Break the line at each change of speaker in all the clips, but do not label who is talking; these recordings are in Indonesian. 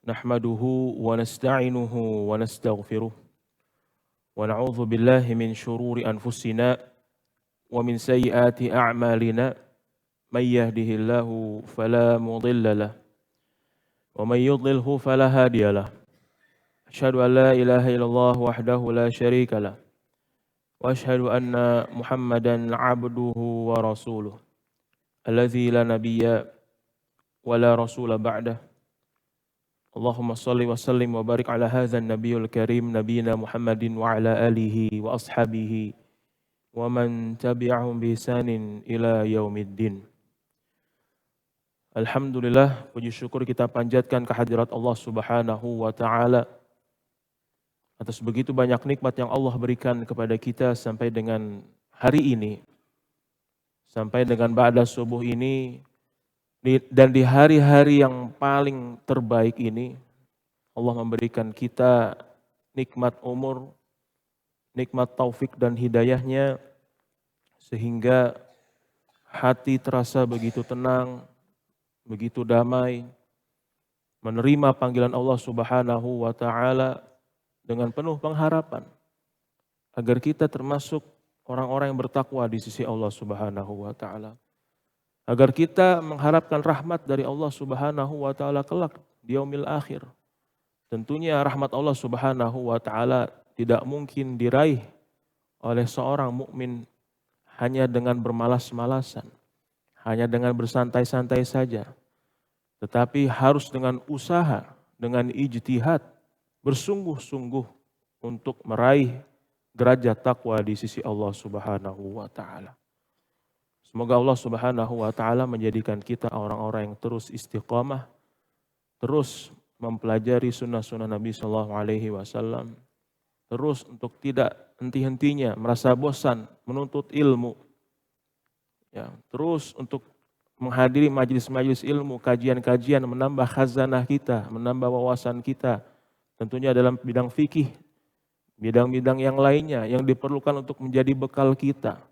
Nahmaduhu wa nasta'inuhu wa nastaghfiruh wa na'udzu billahi min syururi anfusina wa min sayyiati a'malina may yahdihillahu fala mudilla lah wa may yudlilhu fala hadiyalah. Asyhadu an la ilaha illallah wahdahu la syarika lah wa asyhadu anna Muhammadan 'abduhu wa rasuluh alladzi la nabiyya wa la rasula ba'dah. Allahumma salli wa sallim wa barik ala hadzal nabiyul karim nabiyina Muhammadin wa ala alihi wa ashabihi wa man tabi'ahum bi ihsanin ila yaumiddin. Alhamdulillah, puji syukur kita panjatkan kehadirat Allah Subhanahu wa taala atas begitu banyak nikmat yang Allah berikan kepada kita sampai dengan hari ini. Sampai dengan ba'da subuh ini dan di hari-hari yang paling terbaik ini, Allah memberikan kita nikmat umur, nikmat taufik dan hidayahnya, sehingga hati terasa begitu tenang, begitu damai, menerima panggilan Allah Subhanahu wa taala dengan penuh pengharapan agar kita termasuk orang-orang yang bertakwa di sisi Allah Subhanahu wa taala. Agar kita mengharapkan rahmat dari Allah Subhanahu wa taala kelak di yaumil akhir. Tentunya rahmat Allah Subhanahu wa taala tidak mungkin diraih oleh seorang mukmin hanya dengan bermalas-malasan, hanya dengan bersantai-santai saja. Tetapi harus dengan usaha, dengan ijtihad, bersungguh-sungguh untuk meraih derajat takwa di sisi Allah Subhanahu wa taala. Semoga Allah Subhanahu wa taala menjadikan kita orang-orang yang terus istiqamah, terus mempelajari sunnah-sunnah Nabi sallallahu alaihi wasallam, terus untuk tidak henti-hentinya merasa bosan menuntut ilmu. Ya, terus untuk menghadiri majelis-majelis ilmu, kajian-kajian, menambah khazanah kita, menambah wawasan kita, tentunya dalam bidang fikih, bidang-bidang yang lainnya yang diperlukan untuk menjadi bekal kita.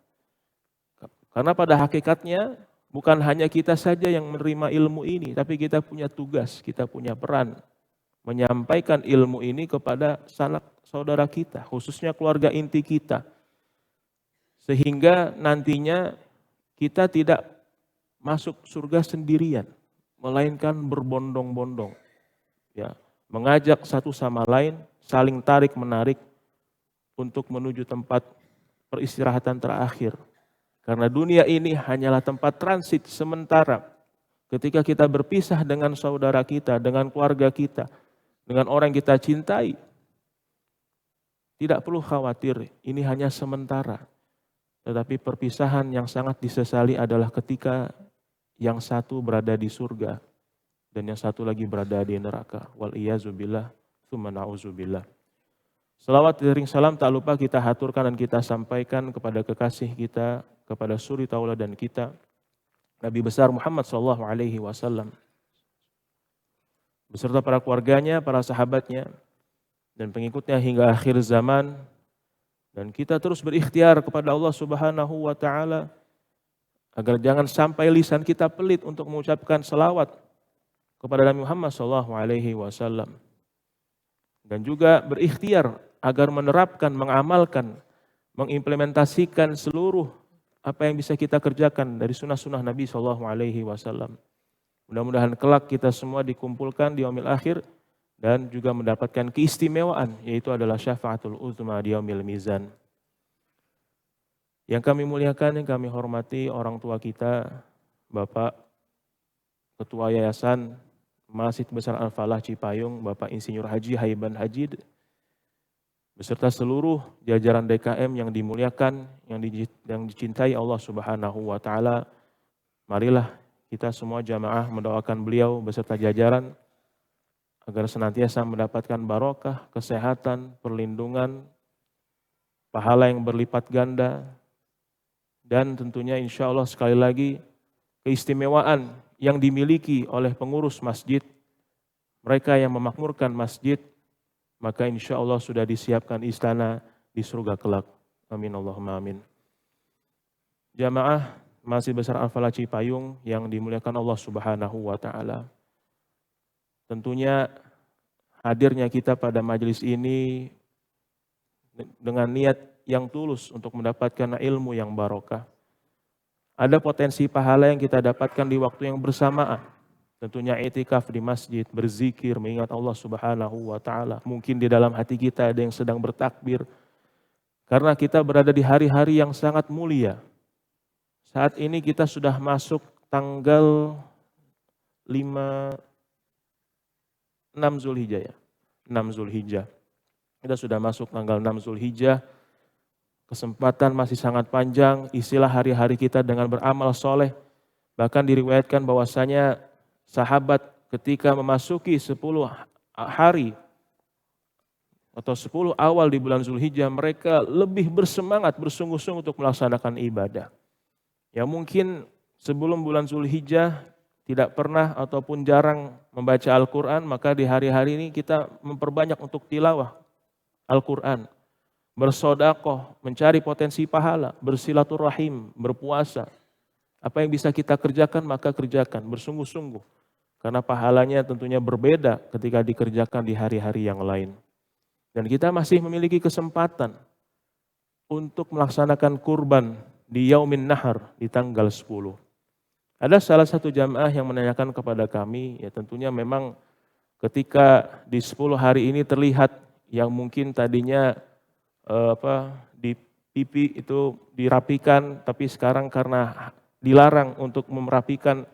Karena pada hakikatnya bukan hanya kita saja yang menerima ilmu ini, tapi kita punya tugas, kita punya peran menyampaikan ilmu ini kepada sanak saudara kita, khususnya keluarga inti kita. Sehingga nantinya kita tidak masuk surga sendirian, melainkan berbondong-bondong. Ya, mengajak satu sama lain, saling tarik-menarik untuk menuju tempat peristirahatan terakhir. Karena dunia ini hanyalah tempat transit sementara. Ketika kita berpisah dengan saudara kita, dengan keluarga kita, dengan orang yang kita cintai, tidak perlu khawatir, ini hanya sementara. Tetapi perpisahan yang sangat disesali adalah ketika yang satu berada di surga dan yang satu lagi berada di neraka. Wal iyazubillah, tsumma na'udzubillah. Salawat dan salam tak lupa kita haturkan dan kita sampaikan kepada kekasih kita, kepada suri tauladan kita, Nabi besar Muhammad sallallahu alaihi wasallam, beserta para keluarganya, para sahabatnya, dan pengikutnya hingga akhir zaman. Dan kita terus berikhtiar kepada Allah Subhanahu wa taala agar jangan sampai lisan kita pelit untuk mengucapkan selawat kepada Nabi Muhammad sallallahu alaihi wasallam. Dan juga berikhtiar agar menerapkan, mengamalkan, mengimplementasikan seluruh apa yang bisa kita kerjakan dari sunnah-sunnah Nabi sallallahu alaihi wasallam. Mudah-mudahan kelak kita semua dikumpulkan di yaumil akhir dan juga mendapatkan keistimewaan, yaitu adalah syafaatul uzma di yaumil mizan. Yang kami muliakan, yang kami hormati orang tua kita, Bapak Ketua Yayasan Masjid Besar Al-Falah Cipayung, Bapak Insinyur Haji Haiban Hajid, beserta seluruh jajaran DKM yang dimuliakan, yang dicintai Allah Subhanahu wa taala. Marilah kita semua jamaah mendoakan beliau beserta jajaran agar senantiasa mendapatkan barokah, kesehatan, perlindungan, pahala yang berlipat ganda, dan tentunya insya Allah sekali lagi keistimewaan yang dimiliki oleh pengurus masjid, mereka yang memakmurkan masjid, maka insya Allah sudah disiapkan istana di surga kelak. Amin Allahumma amin. Jamaah Masjid Besar Al-Falah Cipayung yang dimuliakan Allah Subhanahu wa taala. Tentunya hadirnya kita pada majelis ini dengan niat yang tulus untuk mendapatkan ilmu yang barokah. Ada potensi pahala yang kita dapatkan di waktu yang bersamaan. Tentunya i'tikaf di masjid, berzikir, mengingat Allah Subhanahu wa taala. Mungkin di dalam hati kita ada yang sedang bertakbir. Karena kita berada di hari-hari yang sangat mulia. Saat ini kita sudah masuk tanggal 5 6 Zulhijjah ya. 6 Zulhijjah. Kita sudah masuk tanggal 6 Zulhijjah. Kesempatan masih sangat panjang, isilah hari-hari kita dengan beramal soleh. Bahkan diriwayatkan bahwasanya sahabat ketika memasuki 10 hari atau 10 awal di bulan Zulhijjah, mereka lebih bersemangat, bersungguh-sungguh untuk melaksanakan ibadah. Ya mungkin sebelum bulan Zulhijjah tidak pernah ataupun jarang membaca Al-Quran, maka di hari-hari ini kita memperbanyak untuk tilawah Al-Quran. Bersodakoh, mencari potensi pahala, bersilaturahim, berpuasa. Apa yang bisa kita kerjakan maka kerjakan, bersungguh-sungguh. Karena pahalanya tentunya berbeda ketika dikerjakan di hari-hari yang lain. Dan kita masih memiliki kesempatan untuk melaksanakan kurban di Yaumin Nahar di tanggal 10. Ada salah satu jamaah yang menanyakan kepada kami, ya tentunya memang ketika di 10 hari ini terlihat yang mungkin tadinya di pipi itu dirapikan, tapi sekarang karena dilarang untuk merapikan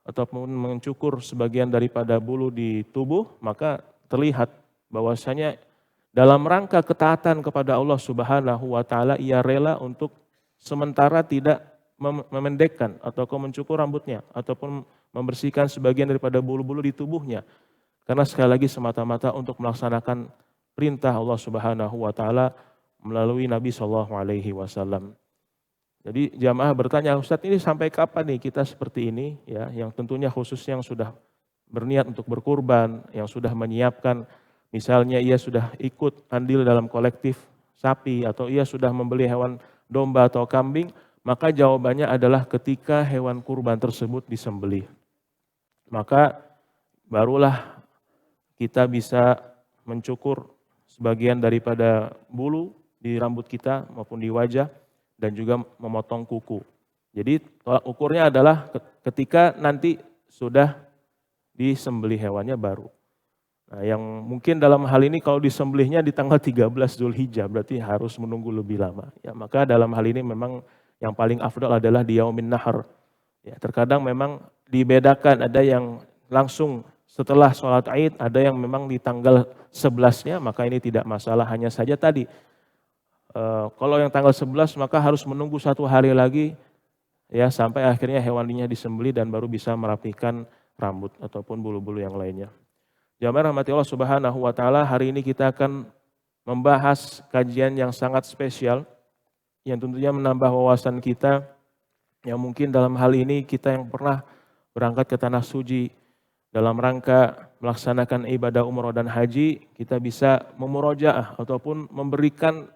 ataupun mencukur sebagian daripada bulu di tubuh, maka terlihat bahwasanya dalam rangka ketaatan kepada Allah Subhanahu wa taala ia rela untuk sementara tidak memendekkan ataupun mencukur rambutnya ataupun membersihkan sebagian daripada bulu-bulu di tubuhnya. Karena sekali lagi semata-mata untuk melaksanakan perintah Allah Subhanahu wa taala melalui Nabi Shallallahu alaihi wasallam. Jadi jamaah bertanya, Ustadz ini sampai kapan nih kita seperti ini ya, yang tentunya khusus yang sudah berniat untuk berkurban, yang sudah menyiapkan misalnya ia sudah ikut andil dalam kolektif sapi atau ia sudah membeli hewan domba atau kambing, maka jawabannya adalah ketika hewan kurban tersebut disembelih. Maka barulah kita bisa mencukur sebagian daripada bulu di rambut kita maupun di wajah dan juga memotong kuku. Jadi tolak ukurnya adalah ketika nanti sudah disembelih hewannya baru. Nah, yang mungkin dalam hal ini kalau disembelihnya di tanggal 13 Zulhijjah berarti harus menunggu lebih lama. Ya, maka dalam hal ini memang yang paling afdal adalah di Yaumin Nahar. Ya, terkadang memang dibedakan, ada yang langsung setelah sholat Id, ada yang memang di tanggal 11-nya, maka ini tidak masalah. Hanya saja tadi, kalau yang tanggal 11 maka harus menunggu 1 hari lagi ya sampai akhirnya hewannya disembelih dan baru bisa merapikan rambut ataupun bulu-bulu yang lainnya. Jamaah rahmati Allah Subhanahu wa taala, hari ini kita akan membahas kajian yang sangat spesial yang tentunya menambah wawasan kita, yang mungkin dalam hal ini kita yang pernah berangkat ke tanah suci dalam rangka melaksanakan ibadah umroh dan haji, kita bisa memurojaah ataupun memberikan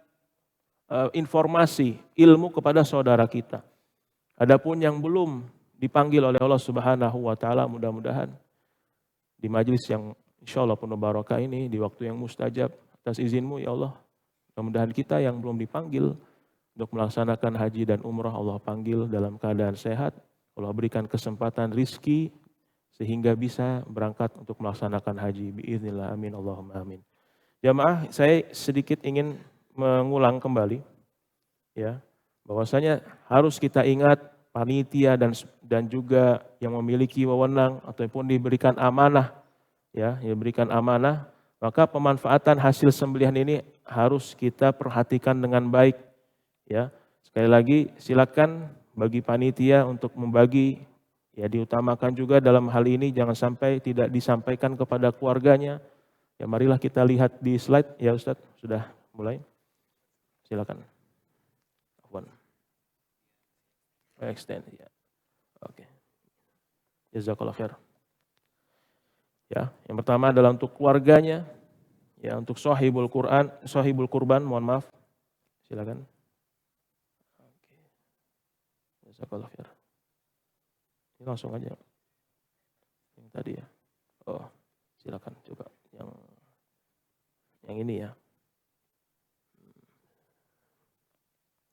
informasi, ilmu kepada saudara kita. Adapun yang belum dipanggil oleh Allah Subhanahu wa taala, mudah-mudahan di majelis yang insyaallah penuh barokah ini, di waktu yang mustajab, atas izinmu ya Allah, mudah-mudahan kita yang belum dipanggil untuk melaksanakan haji dan umrah, Allah panggil dalam keadaan sehat, Allah berikan kesempatan rizki sehingga bisa berangkat untuk melaksanakan haji biiznillah, amin Allahumma amin. Jamaah, saya sedikit ingin mengulang kembali ya, bahwasanya harus kita ingat panitia dan juga yang memiliki wewenang ataupun diberikan amanah ya, yang diberikan amanah, maka pemanfaatan hasil sembelihan ini harus kita perhatikan dengan baik ya. Sekali lagi silakan bagi panitia untuk membagi ya, diutamakan juga dalam hal ini jangan sampai tidak disampaikan kepada keluarganya. Ya marilah kita lihat di slide ya Ustadz, sudah mulai. Silakan. Extend ya. Oke. Jazakallah khair. Ya, yang pertama adalah untuk keluarganya, ya untuk sahibul Quran, sahibul kurban, mohon maaf. Silakan. Oke. Jazakallah khair. Ini langsung aja. Yang tadi ya. Oh, silakan coba yang ini ya.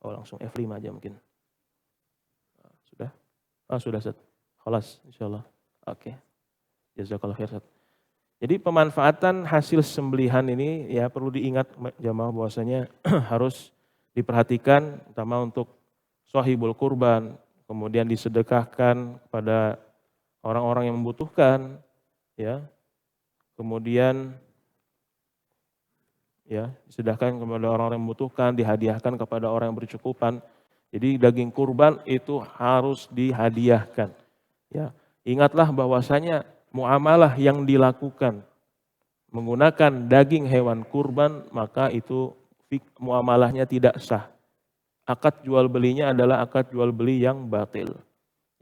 Oh langsung F5 aja mungkin. Sudah? Sudah Ustaz. Khalas insyaallah. Oke. Jazakallah khair Ustaz. Jadi pemanfaatan hasil sembelihan ini ya perlu diingat jamaah bahwasanya harus diperhatikan utama untuk shahibul kurban, kemudian disedekahkan kepada orang-orang yang membutuhkan ya. Kemudian ya, disedekahkan kepada orang-orang yang membutuhkan, dihadiahkan kepada orang yang bercukupan. Jadi daging kurban itu harus dihadiahkan. Ya, ingatlah bahwasanya muamalah yang dilakukan menggunakan daging hewan kurban maka itu muamalahnya tidak sah. Akad jual belinya adalah akad jual beli yang batil.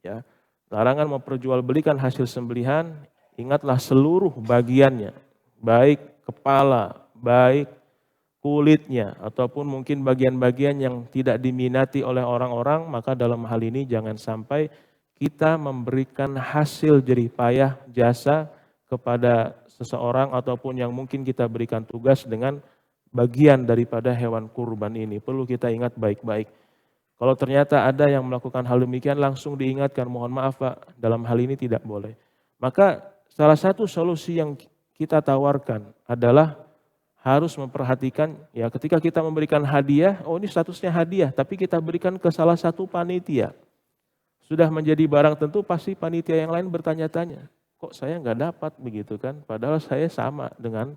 Ya, larangan memperjualbelikan hasil sembelihan. Ingatlah seluruh bagiannya, baik kepala, baik kulitnya, ataupun mungkin bagian-bagian yang tidak diminati oleh orang-orang, maka dalam hal ini jangan sampai kita memberikan hasil jerih payah jasa kepada seseorang ataupun yang mungkin kita berikan tugas dengan bagian daripada hewan kurban ini. Perlu kita ingat baik-baik. Kalau ternyata ada yang melakukan hal demikian langsung diingatkan, mohon maaf Pak, dalam hal ini tidak boleh. Maka salah satu solusi yang kita tawarkan adalah harus memperhatikan ya ketika kita memberikan hadiah, oh ini statusnya hadiah, tapi kita berikan ke salah satu panitia. Sudah menjadi barang tentu pasti panitia yang lain bertanya-tanya, kok saya nggak dapat begitu kan? Padahal saya sama dengan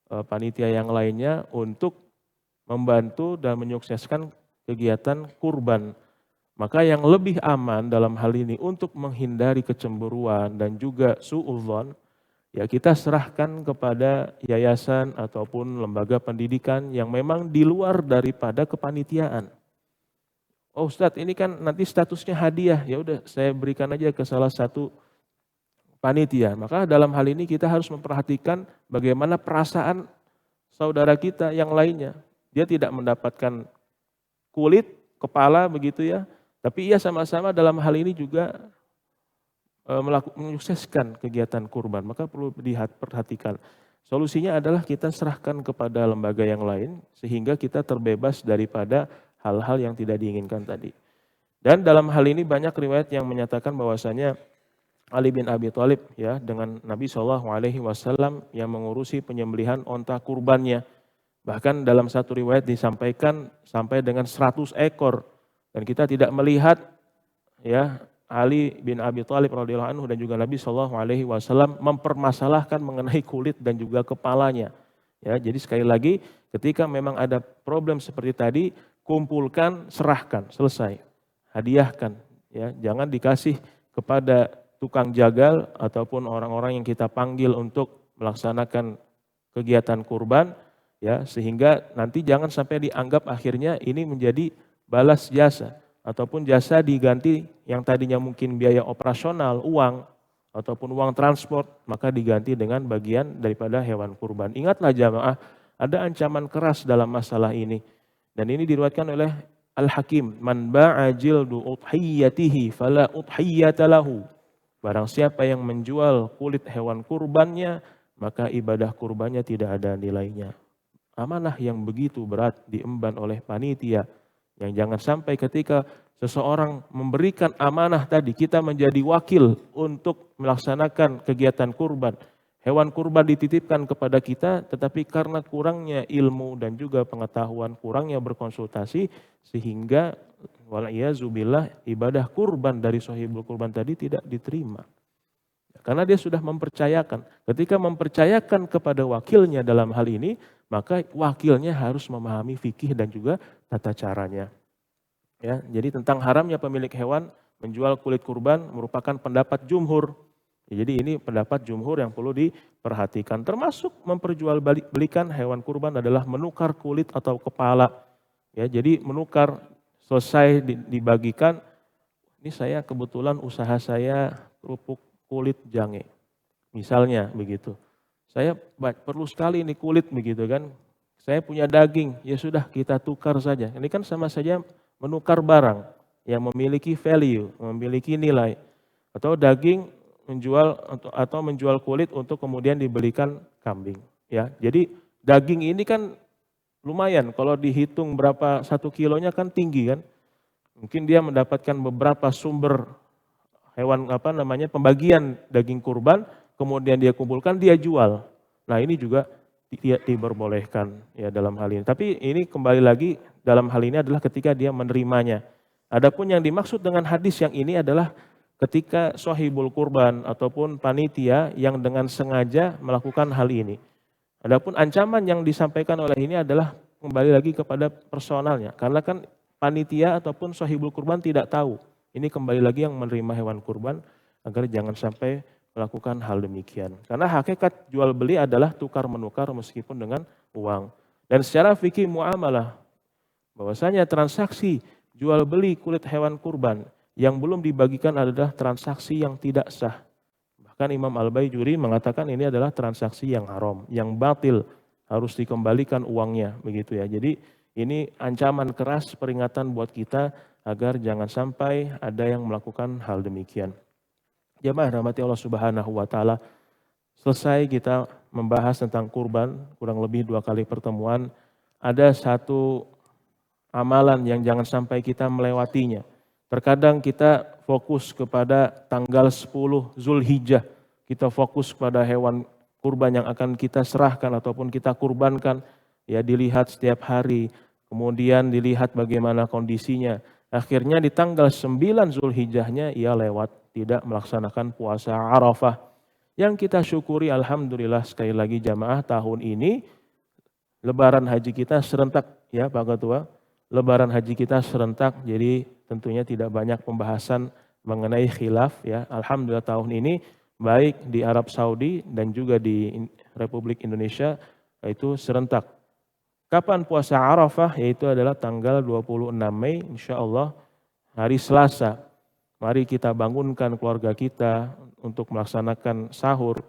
panitia yang lainnya untuk membantu dan menyukseskan kegiatan kurban. Maka yang lebih aman dalam hal ini untuk menghindari kecemburuan dan juga suudzon, ya kita serahkan kepada yayasan ataupun lembaga pendidikan yang memang di luar daripada kepanitiaan. Oh Ustadz, ini kan nanti statusnya hadiah, ya udah saya berikan aja ke salah satu panitia. Maka dalam hal ini kita harus memperhatikan bagaimana perasaan saudara kita yang lainnya. Dia tidak mendapatkan kulit, kepala begitu ya, tapi ia sama-sama dalam hal ini juga menyukseskan kegiatan kurban, maka perlu diperhatikan. Solusinya adalah kita serahkan kepada lembaga yang lain sehingga kita terbebas daripada hal-hal yang tidak diinginkan tadi. Dan dalam hal ini banyak riwayat yang menyatakan bahwasanya Ali bin Abi Thalib ya dengan Nabi SAW yang mengurusi penyembelihan onta kurbannya. Bahkan dalam satu riwayat disampaikan sampai dengan 100 ekor dan kita tidak melihat ya Ali bin Abi Thalib radhiyallahu anhu dan juga Nabi SAW mempermasalahkan mengenai kulit dan juga kepalanya. Ya, jadi sekali lagi ketika memang ada problem seperti tadi, kumpulkan, serahkan, selesai. Hadiahkan, ya, jangan dikasih kepada tukang jagal ataupun orang-orang yang kita panggil untuk melaksanakan kegiatan kurban, ya, sehingga nanti jangan sampai dianggap akhirnya ini menjadi balas jasa. Ataupun jasa diganti yang tadinya mungkin biaya operasional, uang, ataupun uang transport, maka diganti dengan bagian daripada hewan kurban. Ingatlah jamaah, ada ancaman keras dalam masalah ini. Dan ini diriwayatkan oleh Al-Hakim, man ba'a jildu udhiyatihi fala udhiyata lahu. Barang siapa yang menjual kulit hewan kurbannya, maka ibadah kurbannya tidak ada nilainya. Amanah yang begitu berat diemban oleh panitia, yang jangan sampai ketika seseorang memberikan amanah tadi, kita menjadi wakil untuk melaksanakan kegiatan kurban. Hewan kurban dititipkan kepada kita, tetapi karena kurangnya ilmu dan juga pengetahuan, kurangnya berkonsultasi, sehingga wal'iyazubillah ibadah kurban dari shahibul kurban tadi tidak diterima. Karena dia sudah mempercayakan. Ketika mempercayakan kepada wakilnya dalam hal ini, maka wakilnya harus memahami fikih dan juga tata caranya. Ya, jadi tentang haramnya pemilik hewan menjual kulit kurban merupakan pendapat jumhur. Ya, jadi ini pendapat jumhur yang perlu diperhatikan. Termasuk memperjualbelikan hewan kurban adalah menukar kulit atau kepala. Ya, jadi menukar selesai dibagikan. Ini saya kebetulan usaha saya kerupuk kulit jange. Misalnya begitu. Saya perlu sekali ini kulit begitu kan. Saya punya daging, ya sudah kita tukar saja. Ini kan sama saja menukar barang yang memiliki value, memiliki nilai. Atau daging menjual atau menjual kulit untuk kemudian dibelikan kambing. Ya, jadi Daging ini kan lumayan, kalau dihitung berapa 1 kilonya kan tinggi kan. Mungkin dia mendapatkan beberapa sumber hewan pembagian daging kurban, kemudian dia kumpulkan, dia jual. Nah ini juga tidak diperbolehkan ya dalam hal ini. Tapi ini kembali lagi dalam hal ini adalah ketika dia menerimanya. Adapun yang dimaksud dengan hadis yang ini adalah ketika sahibul kurban ataupun panitia yang dengan sengaja melakukan hal ini. Adapun ancaman yang disampaikan oleh ini adalah kembali lagi kepada personalnya. Karena kan panitia ataupun sahibul kurban tidak tahu. Ini kembali lagi yang menerima hewan kurban agar jangan sampai melakukan hal demikian. Karena hakikat jual beli adalah tukar menukar meskipun dengan uang. Dan secara fikih muamalah, bahwasanya transaksi jual beli kulit hewan kurban yang belum dibagikan adalah transaksi yang tidak sah. Bahkan Imam Al-Baijuri mengatakan ini adalah transaksi yang haram, yang batil, harus dikembalikan uangnya, begitu ya. Jadi ini ancaman keras, peringatan buat kita agar jangan sampai ada yang melakukan hal demikian. Jamaah rahmati Allah Subhanahu wa taala. Selesai kita membahas tentang kurban, kurang lebih 2 kali pertemuan, ada satu amalan yang jangan sampai kita melewatinya. Terkadang kita fokus kepada tanggal 10 Zulhijjah, kita fokus pada hewan kurban yang akan kita serahkan ataupun kita kurbankan, ya dilihat setiap hari, kemudian dilihat bagaimana kondisinya. Akhirnya di tanggal 9 Zulhijjahnya ia lewat, tidak melaksanakan puasa Arafah. Yang kita syukuri alhamdulillah sekali lagi jamaah tahun ini lebaran haji kita serentak ya Pak Ketua. Lebaran haji kita serentak, jadi tentunya tidak banyak pembahasan mengenai khilaf ya. Alhamdulillah tahun ini baik di Arab Saudi dan juga di Republik Indonesia itu serentak. Kapan puasa Arafah? Yaitu adalah tanggal 26 Mei insya Allah hari Selasa. Mari kita bangunkan keluarga kita untuk melaksanakan sahur.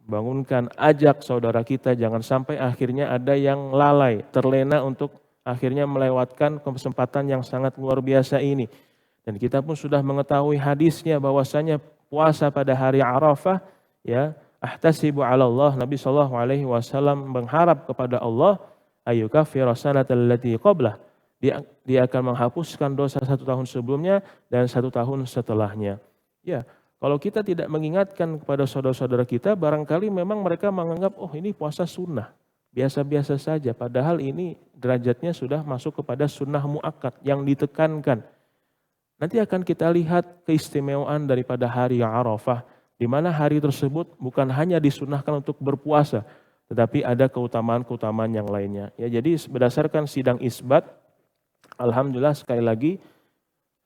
Bangunkan, ajak saudara kita, jangan sampai akhirnya ada yang lalai, terlena untuk akhirnya melewatkan kesempatan yang sangat luar biasa ini. Dan kita pun sudah mengetahui hadisnya bahwasanya puasa pada hari Arafah, ya, ahtasibu 'ala Allah, Nabi SAW mengharap kepada Allah ayyukaffira sanatal lati qablah. Dia akan menghapuskan dosa 1 tahun sebelumnya dan 1 tahun setelahnya. Ya, kalau kita tidak mengingatkan kepada saudara-saudara kita, barangkali memang mereka menganggap, oh ini puasa sunnah, biasa-biasa saja. Padahal ini derajatnya sudah masuk kepada sunnah muakkad yang ditekankan. Nanti akan kita lihat keistimewaan daripada hari Arafah, di mana hari tersebut bukan hanya disunnahkan untuk berpuasa, tetapi ada keutamaan-keutamaan yang lainnya. Ya, jadi berdasarkan sidang isbat, alhamdulillah sekali lagi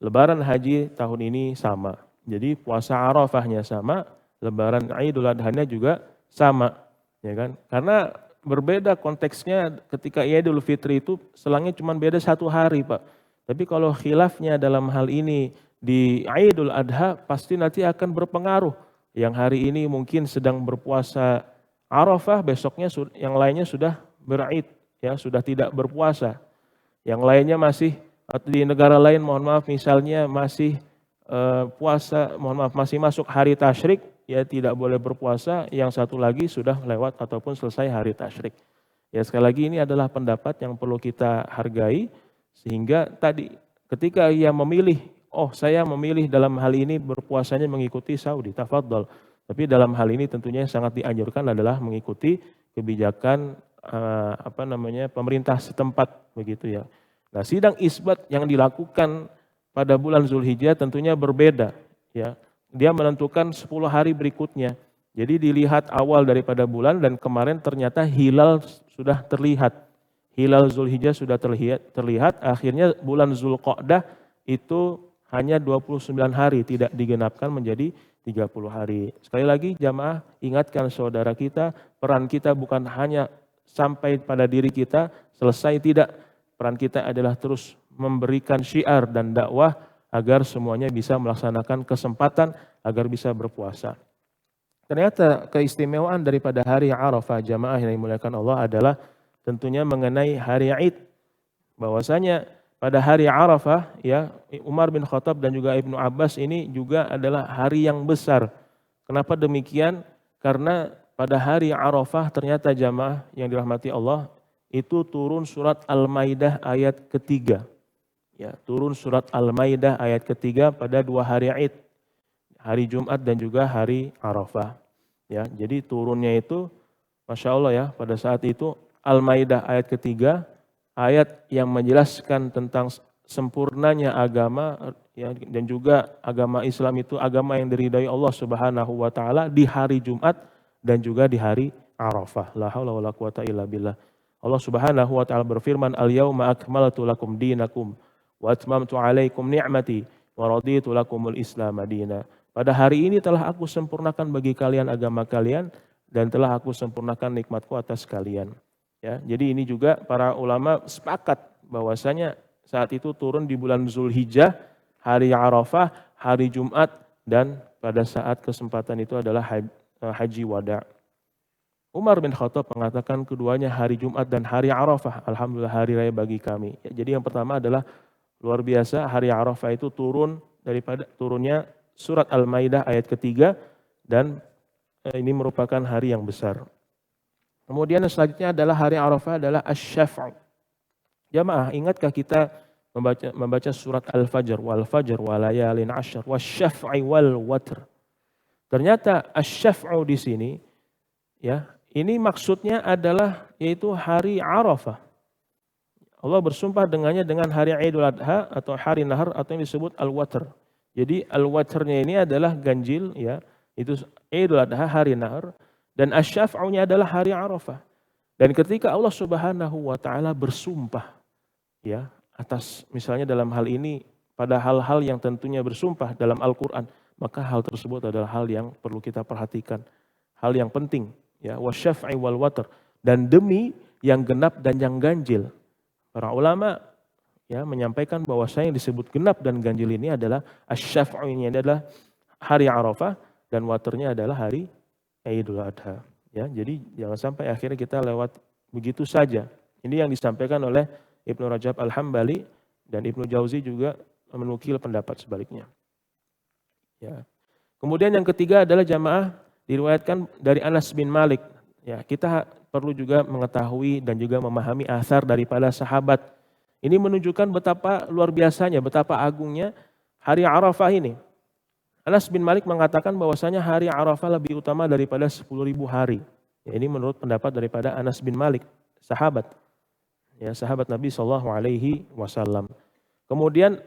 lebaran haji tahun ini sama. Jadi puasa Arafahnya sama, lebaran Idul Adha-nya juga sama, ya kan? Karena berbeda konteksnya ketika Idul Fitri itu selangnya cuma beda 1 hari, Pak. Tapi kalau khilafnya dalam hal ini di Idul Adha pasti nanti akan berpengaruh. Yang hari ini mungkin sedang berpuasa Arafah, besoknya yang lainnya sudah berid, ya sudah tidak berpuasa. Yang lainnya masih di negara lain, mohon maaf, misalnya masih puasa, mohon maaf, masih masuk hari tasyrik, ya tidak boleh berpuasa. Yang satu lagi sudah lewat ataupun selesai hari tasyrik. Ya sekali lagi ini adalah pendapat yang perlu kita hargai, sehingga tadi ketika ia memilih, oh saya memilih dalam hal ini berpuasanya mengikuti Saudi, tafadhol. Tapi dalam hal ini tentunya yang sangat dianjurkan adalah mengikuti kebijakan pemerintah setempat begitu ya. Nah, sidang isbat yang dilakukan pada bulan Zulhijjah tentunya berbeda ya. Dia menentukan 10 hari berikutnya. Jadi dilihat awal daripada bulan dan kemarin ternyata hilal sudah terlihat. Hilal Zulhijjah sudah terlihat, akhirnya bulan Zulqa'dah itu hanya 29 hari, tidak digenapkan menjadi 30 hari. Sekali lagi jamaah, ingatkan saudara kita, peran kita bukan hanya sampai pada diri kita, selesai tidak. Peran kita adalah terus memberikan syiar dan dakwah agar semuanya bisa melaksanakan kesempatan agar bisa berpuasa. Ternyata keistimewaan daripada hari Arafah jamaah yang dimuliakan Allah adalah tentunya mengenai hari Id. Bahwasanya pada hari Arafah ya Umar bin Khattab dan juga Ibnu Abbas ini juga adalah hari yang besar. Kenapa demikian? Karena pada hari Arafah ternyata jamaah yang dirahmati Allah itu turun surat Al-Maidah ayat ketiga. Ya, turun surat Al-Maidah ayat ketiga pada 2 hari Id, hari Jumat dan juga hari Arafah. Ya, jadi turunnya itu, Masya Allah ya, pada saat itu Al-Maidah ayat ketiga, ayat yang menjelaskan tentang sempurnanya agama ya, dan juga agama Islam itu agama yang diridhai Allah Subhanahu wa taala di hari Jumat dan juga di hari Arafah. La haula wala quwata illa billah. Allah Subhanahu wa taala berfirman, "Al-yauma akmaltu lakum dinakum wa atmamtu 'alaikum ni'mati wa raditu lakumul Islam madina." Pada hari ini telah aku sempurnakan bagi kalian agama kalian dan telah aku sempurnakan nikmatku atas kalian. Ya, jadi ini juga para ulama sepakat bahwasanya saat itu turun di bulan Zulhijjah, hari Arafah, hari Jumat, dan pada saat kesempatan itu adalah haji wada. Umar bin Khattab mengatakan keduanya hari Jumat dan hari Arafah, alhamdulillah hari raya bagi kami. Ya, jadi yang pertama adalah luar biasa, hari Arafah itu turun daripada turunnya surat Al-Maidah ayat ketiga, dan ini merupakan hari yang besar. Kemudian selanjutnya adalah hari Arafah adalah Asy-Syaf'u. Jamaah, ingatkah kita membaca surat Al-Fajr, wal fajr wa layalin 'ashr wasyaf'i wal watr. Ternyata Asy-Syaf'u di sini ya, ini maksudnya adalah yaitu hari Arafah. Allah bersumpah dengannya dengan hari Idul Adha atau hari Nahar atau yang disebut Al-Watr. Jadi Al-Watrnya ini adalah ganjil ya, itu Idul Adha hari Nahar. Dan Asy-Syaf'unya adalah hari Arafah. Dan ketika Allah Subhanahu wa taala bersumpah ya atas misalnya dalam hal ini pada hal-hal yang tentunya bersumpah dalam Al-Qur'an, maka hal tersebut adalah hal yang perlu kita perhatikan. Hal yang penting ya, wasyaf'i wal watr, dan demi yang genap dan yang ganjil. Para ulama ya menyampaikan bahwasanya yang disebut genap dan ganjil ini adalah asy-syaf'u ini adalah hari Arafah dan waternya adalah hari Idul Adha. Ya, jadi jangan sampai akhirnya kita lewat begitu saja. Ini yang disampaikan oleh Ibnu Rajab Al-Hambali dan Ibnu Jauzi juga menukil pendapat sebaliknya. Ya. Kemudian yang ketiga adalah jamaah diriwayatkan dari Anas bin Malik. Ya, kita perlu juga mengetahui dan juga memahami asar daripada sahabat. Ini menunjukkan betapa luar biasanya, betapa agungnya hari Arafah ini. Anas bin Malik mengatakan bahwasanya hari Arafah lebih utama daripada 10.000 hari. Ya, ini menurut pendapat daripada Anas bin Malik, sahabat. Ya, sahabat Nabi SAW. Kemudian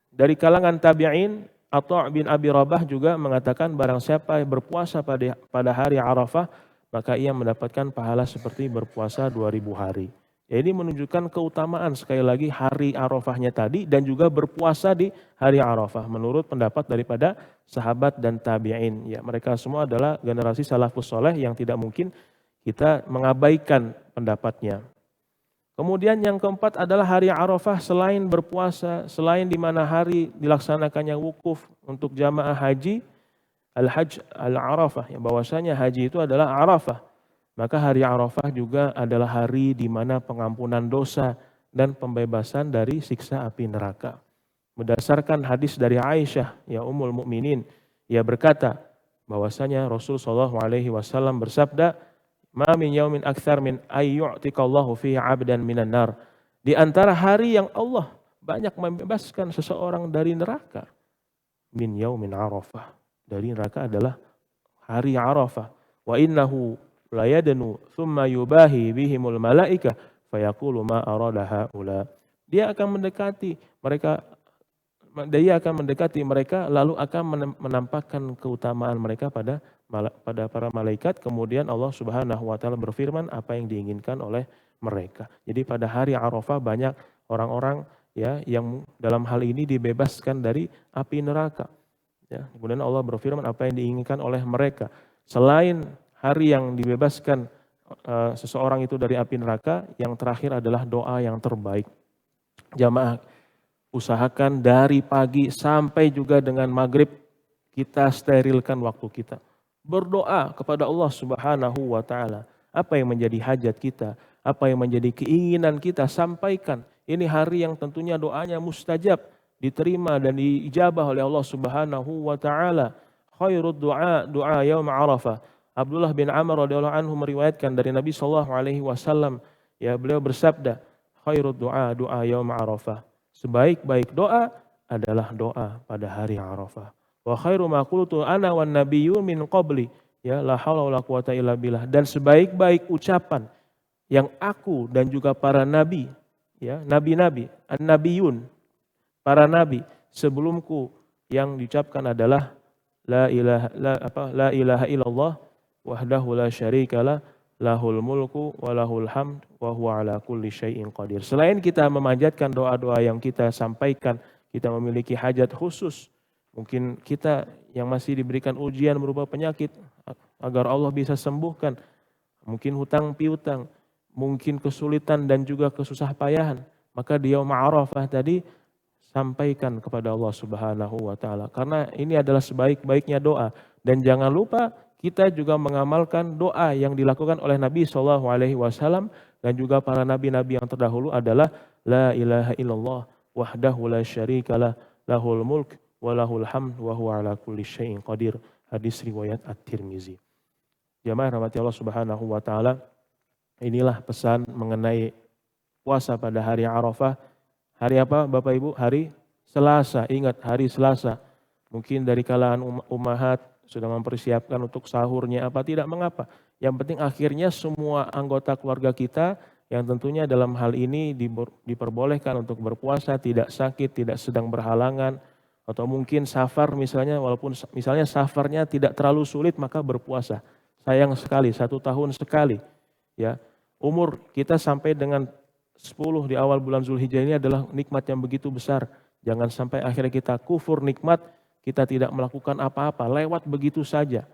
dari kalangan tabi'in, Atha' bin Abi Rabah juga mengatakan barang siapa yang berpuasa pada hari Arafah, maka ia mendapatkan pahala seperti berpuasa 2.000 hari. Ya, ini menunjukkan keutamaan sekali lagi hari Arafahnya tadi dan juga berpuasa di hari Arafah menurut pendapat daripada sahabat dan tabi'in. Ya, mereka semua adalah generasi salafus soleh yang tidak mungkin kita mengabaikan pendapatnya. Kemudian yang keempat adalah hari Arafah selain berpuasa, selain di mana hari dilaksanakannya wukuf untuk jamaah haji, al-hajj al-Arafah, yang bahwasanya haji itu adalah Arafah. Maka hari Arafah juga adalah hari di mana pengampunan dosa dan pembebasan dari siksa api neraka. Berdasarkan hadis dari Aisyah, ya Ummul Mukminin, ia berkata bahwasanya Rasul SAW bersabda, "Ma min yaumin aktsar min ayyu'tikallahu fihi 'abdan minan nar." Di antara hari yang Allah banyak membebaskan seseorang dari neraka, min yaumin Arafah, dari neraka adalah hari Arafah. Wa innahu la yadnu thumma yubahi bihimul malaika fayaqulu ma arada haula. Dia akan mendekati mereka lalu akan menampakkan keutamaan mereka pada para malaikat. Kemudian Allah Subhanahu wa taala berfirman apa yang diinginkan oleh mereka. Jadi pada hari Arafah banyak orang-orang ya yang dalam hal ini dibebaskan dari api neraka. Ya, kemudian Allah berfirman apa yang diinginkan oleh mereka. Selain hari yang dibebaskan seseorang itu dari api neraka, yang terakhir adalah doa yang terbaik. Jamaah, usahakan dari pagi sampai juga dengan maghrib kita sterilkan waktu kita. Berdoa kepada Allah Subhanahu wa taala. Apa yang menjadi hajat kita, apa yang menjadi keinginan kita, sampaikan. Ini hari yang tentunya doanya mustajab, diterima dan diijabah oleh Allah Subhanahu wa taala. Khairud du'a yaum Arafah. Abdullah bin Amr radhiyallahu anhu meriwayatkan dari Nabi sallallahu alaihi wasallam, ya, beliau bersabda, khairud du'a du'a yaum Arafah. Sebaik-baik doa adalah doa pada hari Arafah. Wa khairu ma qultu ana wan nabiyyun min qabli, ya, la haula wala quwata illa billah. Dan sebaik-baik ucapan yang aku dan juga para nabi, ya, nabi-nabi, an-nabiyun, para nabi sebelumku yang diucapkan adalah la ilaha illallah wahdahu la syarikalah lahul mulku wa lahul hamd wa huwa ala kulli syai'in qadir. Selain kita memanjatkan doa-doa yang kita sampaikan, kita memiliki hajat khusus. Mungkin kita yang masih diberikan ujian berupa penyakit agar Allah bisa sembuhkan. Mungkin hutang piutang, mungkin kesulitan dan juga kesusah payahan. Maka di yaum Arafah tadi sampaikan kepada Allah Subhanahu wa taala. Karena ini adalah sebaik-baiknya doa. Dan jangan lupa kita juga mengamalkan doa yang dilakukan oleh Nabi Shallallahu alaihi wasallam dan juga para nabi-nabi yang terdahulu adalah la ilaha illallah wahdahu la syarikalah lahul mulk wa lahul hamd wa huwa ala kulli syai'in qadir. Hadis riwayat At-Tirmizi. Jamaah rahmati Allah Subhanahu wa taala, inilah pesan mengenai puasa pada hari Arafah. Hari apa Bapak Ibu? Hari Selasa. Ingat, hari Selasa. Mungkin dari kalangan ummahat sudah mempersiapkan untuk sahurnya, apa tidak mengapa. Yang penting akhirnya semua anggota keluarga kita yang tentunya dalam hal ini diperbolehkan untuk berpuasa, tidak sakit, tidak sedang berhalangan, atau mungkin safar misalnya, walaupun misalnya safarnya tidak terlalu sulit maka berpuasa. Sayang sekali, 1 tahun sekali. Ya, umur kita sampai dengan 10 di awal bulan Zulhijjah ini adalah nikmat yang begitu besar. Jangan sampai akhirnya kita kufur nikmat, kita tidak melakukan apa-apa, lewat begitu saja.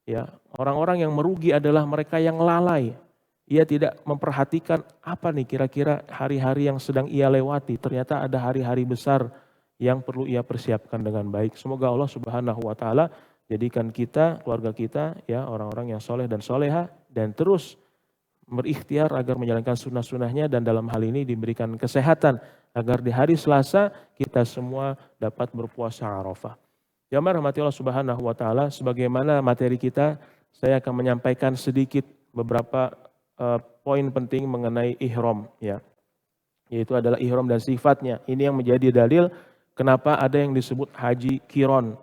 Ya, orang-orang yang merugi adalah mereka yang lalai. Ia tidak memperhatikan apa nih kira-kira hari-hari yang sedang ia lewati. Ternyata ada hari-hari besar yang perlu ia persiapkan dengan baik. Semoga Allah Subhanahu wa taala jadikan kita, keluarga kita, ya, orang-orang yang soleh dan soleha, dan terus berikhtiar agar menjalankan sunnah-sunnahnya, dan dalam hal ini diberikan kesehatan agar di hari Selasa kita semua dapat berpuasa Arafah. Jamaah rahmati Allah Subhanahu wa taala, sebagaimana materi kita, saya akan menyampaikan sedikit beberapa poin penting mengenai ihram, ya. Yaitu adalah ihram dan sifatnya. Ini yang menjadi dalil kenapa ada yang disebut haji qiron,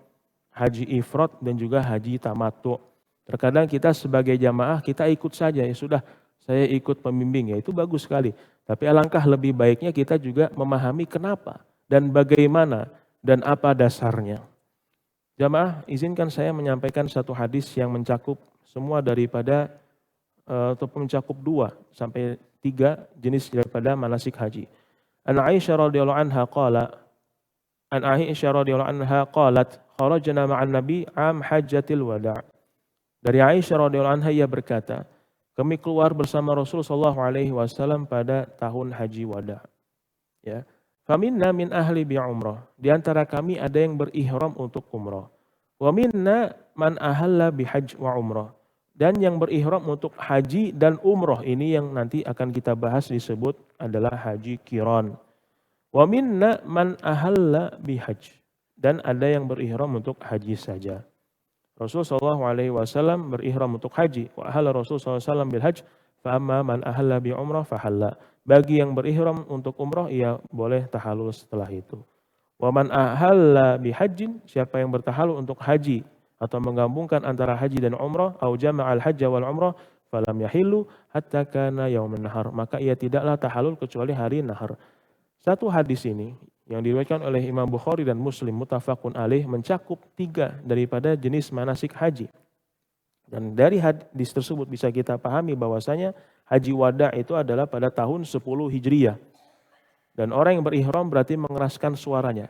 haji ifrad dan juga haji tamattu. Terkadang kita sebagai jamaah kita ikut saja, ya sudah, saya ikut pembimbing, ya itu bagus sekali. Tapi alangkah lebih baiknya kita juga memahami kenapa dan bagaimana dan apa dasarnya. Jamaah, izinkan saya menyampaikan satu hadis yang mencakup semua daripada atau mencakup 2 sampai 3 jenis daripada manasik haji. An Aisyah radhiyallahu anha qalat kharajna ma'an nabi am hajjatil wada'. Dari Aisyah radhiyallahu anha ia berkata, kami keluar bersama Rasul sallallahu alaihi wasallam pada tahun haji wada'. Ya. Faminna min ahli bi umrah. Di antara kami ada yang berihram untuk umrah. Wa minna man ahalla bi hajj wa umrah. Dan yang berihram untuk haji dan umrah, ini yang nanti akan kita bahas disebut adalah haji qiran. Wa minna man ahalla bi hajj. Dan ada yang berihram untuk haji saja. Rasul sallallahu alaihi wasallam berihram untuk haji. Wa ahalla Rasul sallallahu alaihi wasallam bil hajj. Fa amma man ahalla bi umrah fahalla. Bagi yang berihram untuk umrah, ia boleh tahallul setelah itu. Wa man ahalla bi hajjin, siapa yang bertahallul untuk haji atau menggabungkan antara haji dan umrah, au jama'al hajja wal umrah, falam yahillu hatta kana yaumun nahar, maka ia tidaklah tahallul kecuali hari nahar. Satu hadis ini yang diriwayatkan oleh Imam Bukhari dan Muslim muttafaqun alaih mencakup 3 daripada jenis manasik haji. Dan dari hadis tersebut bisa kita pahami bahwasanya haji wada' itu adalah pada tahun 10 Hijriyah. Dan orang yang berihram berarti mengeraskan suaranya.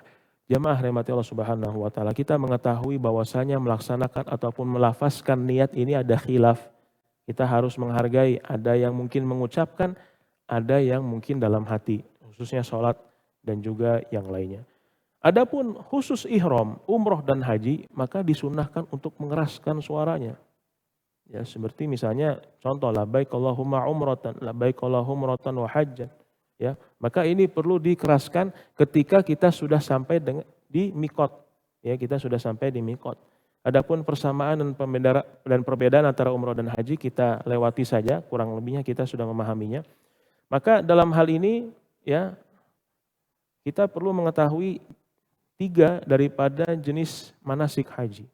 Jamaah rahmati Allah Subhanahu wa taala, kita mengetahui bahwasanya melaksanakan ataupun melafazkan niat ini ada khilaf. Kita harus menghargai, ada yang mungkin mengucapkan, ada yang mungkin dalam hati, khususnya sholat dan juga yang lainnya. Adapun khusus ihram, umroh dan haji, maka disunahkan untuk mengeraskan suaranya. Ya, seperti misalnya contoh labbaik Allahumma umratan, labbaik Allahumma umratan wa hajjan. Ya, maka ini perlu dikeraskan ketika kita sudah sampai di mikot. Ya, kita sudah sampai di mikot. Adapun persamaan dan perbedaan antara umroh dan haji kita lewati saja, kurang lebihnya kita sudah memahaminya. Maka dalam hal ini ya kita perlu mengetahui 3 daripada jenis manasik haji.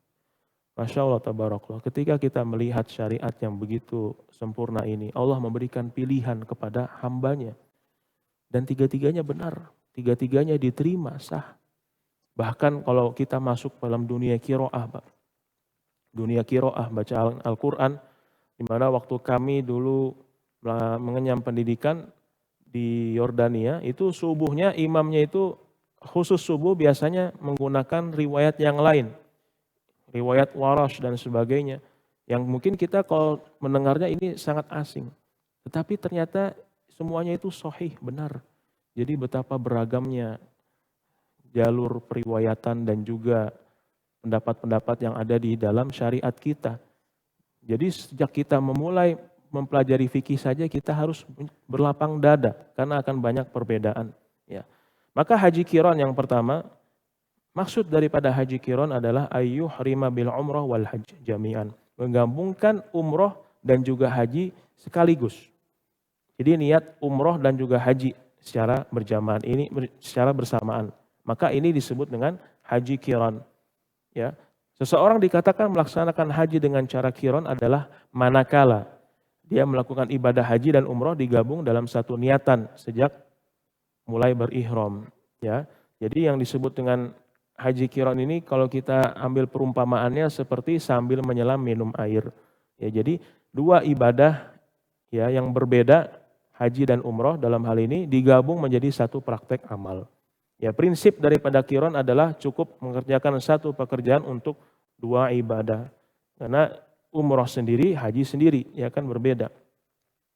Masya Allah tabarakallah. Ketika kita melihat syariat yang begitu sempurna ini, Allah memberikan pilihan kepada hambanya. Dan 3-tiganya benar, 3-tiganya diterima, sah. Bahkan kalau kita masuk dalam dunia qiraah, baca Al-Quran, di mana waktu kami dulu mengenyam pendidikan di Yordania, itu subuhnya imamnya itu khusus subuh biasanya menggunakan riwayat yang lain. Riwayat Warash dan sebagainya. Yang mungkin kita kalau mendengarnya ini sangat asing. Tetapi ternyata semuanya itu sahih, benar. Jadi betapa beragamnya jalur periwayatan dan juga pendapat-pendapat yang ada di dalam syariat kita. Jadi sejak kita memulai mempelajari fikih saja kita harus berlapang dada karena akan banyak perbedaan. Ya. Maka haji qiran yang pertama, maksud daripada haji qiran adalah ayyuhrima bil umrah wal hajj jami'an. Menggabungkan umroh dan juga haji sekaligus. Jadi niat umroh dan juga haji secara berjamaah ini secara bersamaan. Maka ini disebut dengan haji qiran. Ya. Seseorang dikatakan melaksanakan haji dengan cara qiran adalah manakala dia melakukan ibadah haji dan umroh digabung dalam satu niatan sejak mulai berihram. Ya. Jadi yang disebut dengan haji qiran ini kalau kita ambil perumpamaannya seperti sambil menyelam minum air. Ya, jadi 2 ibadah ya yang berbeda, haji dan umroh dalam hal ini digabung menjadi satu praktek amal. Ya, prinsip daripada qiran adalah cukup mengerjakan satu pekerjaan untuk 2 ibadah. Karena umroh sendiri, haji sendiri, ya kan berbeda.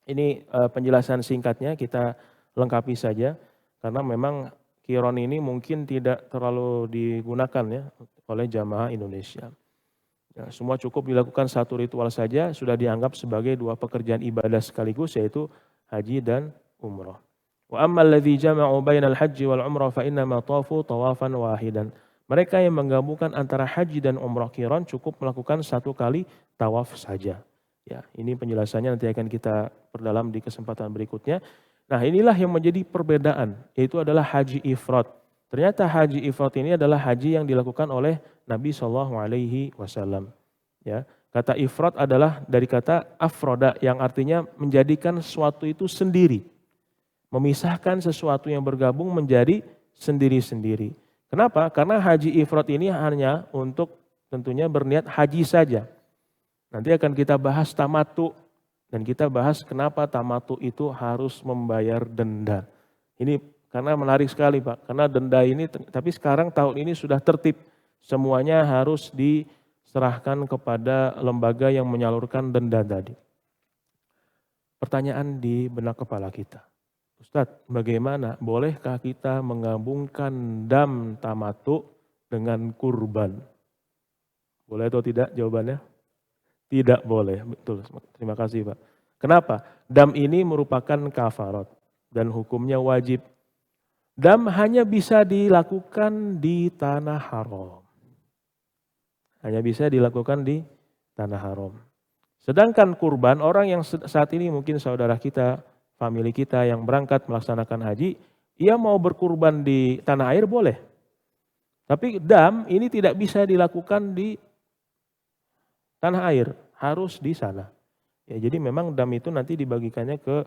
Ini penjelasan singkatnya kita lengkapi saja karena memang qiran ini mungkin tidak terlalu digunakan ya oleh jamaah Indonesia. Ya, semua cukup dilakukan satu ritual saja sudah dianggap sebagai 2 pekerjaan ibadah sekaligus yaitu haji dan umrah. Wa ammal ladzi jama'u bainal haji wal umrah fa innama tawafu tawafan wahidan. Mereka yang menggabungkan antara haji dan umrah qiran cukup melakukan 1 kali tawaf saja. Ya, ini penjelasannya nanti akan kita perdalam di kesempatan berikutnya. Nah, inilah yang menjadi perbedaan, yaitu adalah haji ifrad. Ternyata haji ifrad ini adalah haji yang dilakukan oleh Nabi SAW. Ya, kata ifrad adalah dari kata afroda yang artinya menjadikan sesuatu itu sendiri. Memisahkan sesuatu yang bergabung menjadi sendiri-sendiri. Kenapa? Karena haji ifrad ini hanya untuk tentunya berniat haji saja. Nanti akan kita bahas tamattu. Dan kita bahas kenapa tamattu itu harus membayar denda. Ini karena menarik sekali Pak, karena denda ini, tapi sekarang tahun ini sudah tertib. Semuanya harus diserahkan kepada lembaga yang menyalurkan denda tadi. Pertanyaan di benak kepala kita. Ustadz, bagaimana? Bolehkah kita menggabungkan dam tamattu dengan kurban? Boleh atau tidak jawabannya? Tidak boleh, betul. Terima kasih Pak. Kenapa? Dam ini merupakan kafarat dan hukumnya wajib. Dam hanya bisa dilakukan di tanah haram. Hanya bisa dilakukan di tanah haram. Sedangkan kurban, orang yang saat ini mungkin saudara kita, famili kita yang berangkat melaksanakan haji, ia mau berkurban di tanah air boleh. Tapi dam ini tidak bisa dilakukan di tanah air, harus di sana. Ya, jadi memang dam itu nanti dibagikannya ke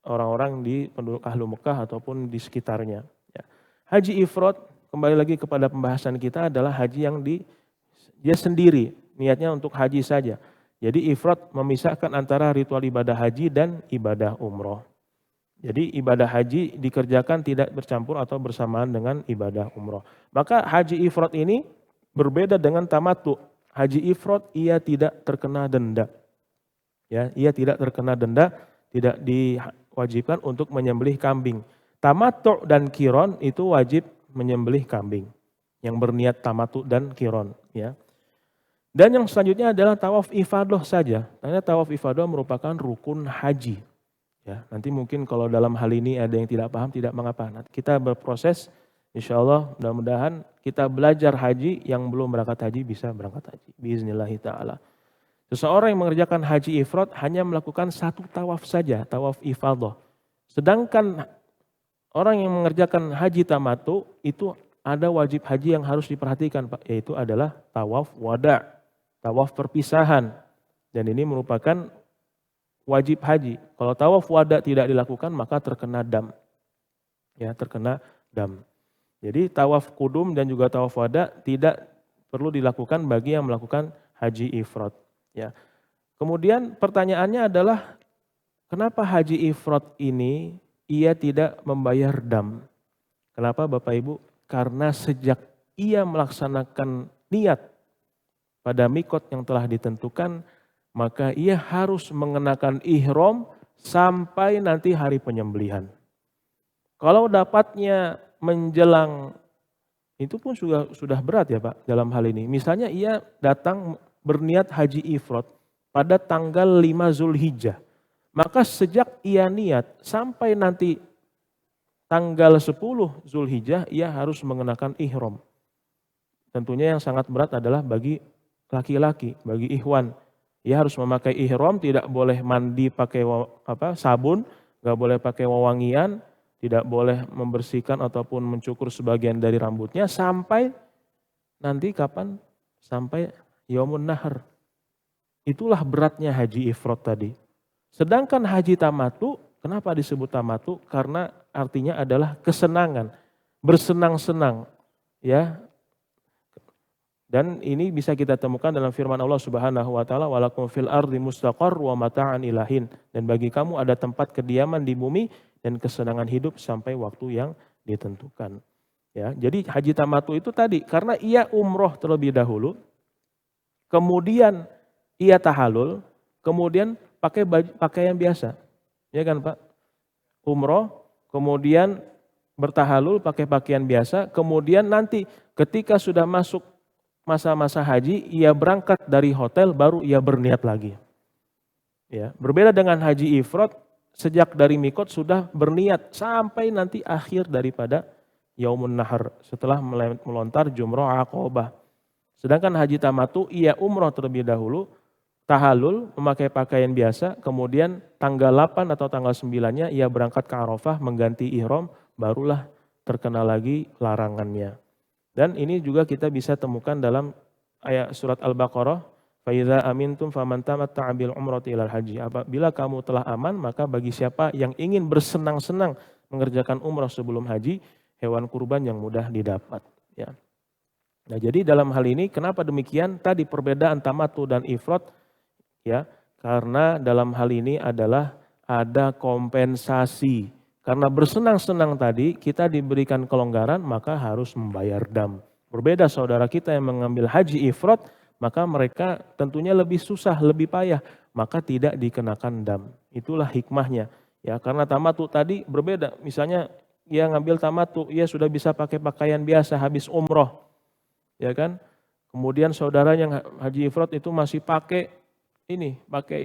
orang-orang di penduduk ahlu Mekah ataupun di sekitarnya. Ya. Haji ifrad, kembali lagi kepada pembahasan kita adalah haji yang dia sendiri, niatnya untuk haji saja. Jadi ifrad memisahkan antara ritual ibadah haji dan ibadah umroh. Jadi ibadah haji dikerjakan tidak bercampur atau bersamaan dengan ibadah umroh. Maka haji ifrad ini berbeda dengan tamattu. Haji ifrad ia tidak terkena denda. Ya, ia tidak terkena denda, tidak diwajibkan untuk menyembelih kambing. Tamattu dan qiran itu wajib menyembelih kambing. Yang berniat tamattu dan qiran, ya. Dan yang selanjutnya adalah tawaf ifadah saja. Karena tawaf ifadah merupakan rukun haji. Ya, nanti mungkin kalau dalam hal ini ada yang tidak paham, tidak mengapa. Nah, kita berproses Insya Allah mudah-mudahan kita belajar haji, yang belum berangkat haji bisa berangkat haji. Biiznillahi ta'ala. Seseorang yang mengerjakan haji ifrad hanya melakukan satu tawaf saja, tawaf ifadah. Sedangkan orang yang mengerjakan haji tamatu itu ada wajib haji yang harus diperhatikan, Pak, yaitu adalah tawaf wada, tawaf perpisahan. Dan ini merupakan wajib haji. Kalau tawaf wada tidak dilakukan maka terkena dam. Ya, terkena dam. Jadi tawaf kudum dan juga tawaf wada tidak perlu dilakukan bagi yang melakukan haji ifrad. Ya. Kemudian pertanyaannya adalah kenapa haji ifrad ini ia tidak membayar dam? Kenapa Bapak Ibu? Karena sejak ia melaksanakan niat pada mikot yang telah ditentukan, maka ia harus mengenakan ihram sampai nanti hari penyembelihan. Kalau dapatnya menjelang, itu pun sudah berat ya Pak dalam hal ini. Misalnya ia datang berniat haji ifrad pada tanggal 5 Zulhijjah. Maka sejak ia niat sampai nanti tanggal 10 Zulhijjah ia harus mengenakan ihram. Tentunya yang sangat berat adalah bagi laki-laki, bagi ikhwan. Ia harus memakai ihram, tidak boleh mandi pakai sabun, nggak boleh pakai wewangian, tidak boleh membersihkan ataupun mencukur sebagian dari rambutnya sampai nanti kapan? Sampai Yaumun Nahar. Itulah beratnya haji ifrad tadi. Sedangkan haji tamatu, kenapa disebut tamatu? Karena artinya adalah kesenangan, bersenang-senang, ya. Dan ini bisa kita temukan dalam firman Allah Subhanahu wa taala, walakum fil ardi mustaqarr wa mata'an ilahin. Dan bagi kamu ada tempat kediaman di bumi dan kesenangan hidup sampai waktu yang ditentukan. Ya, jadi haji tamatu itu tadi karena ia umroh terlebih dahulu, kemudian ia tahalul, kemudian pakai pakaian biasa. Ya kan Pak? Umroh, kemudian bertahalul pakai pakaian biasa, kemudian nanti ketika sudah masuk masa-masa haji, ia berangkat dari hotel baru ia berniat lagi. Ya, berbeda dengan haji ifrad, sejak dari mikot sudah berniat sampai nanti akhir daripada Yaumun Nahar setelah melontar jumroh Aqobah. Sedangkan haji tamatu ia umroh terlebih dahulu, tahalul memakai pakaian biasa, kemudian tanggal 8 atau tanggal 9-nya ia berangkat ke Arafah mengganti ihram, barulah terkena lagi larangannya. Dan ini juga kita bisa temukan dalam ayat surat Al-Baqarah, fa idza amintum faman tamatta'a bil umrati ilal haji. Apabila kamu telah aman, maka bagi siapa yang ingin bersenang-senang mengerjakan umrah sebelum haji, hewan kurban yang mudah didapat, ya. Nah, jadi dalam hal ini kenapa demikian? Tadi perbedaan tamatu dan ifrad, ya, karena dalam hal ini adalah ada kompensasi. Karena bersenang-senang tadi kita diberikan kelonggaran maka harus membayar dam. Berbeda saudara kita yang mengambil haji ifrad, maka mereka tentunya lebih susah, lebih payah, maka tidak dikenakan dam. Itulah hikmahnya. Ya, karena tamatu tadi berbeda. Misalnya ia ngambil tamatu, ia sudah bisa pakai pakaian biasa habis umroh. Ya kan? Kemudian saudara yang haji ifrad itu masih pakai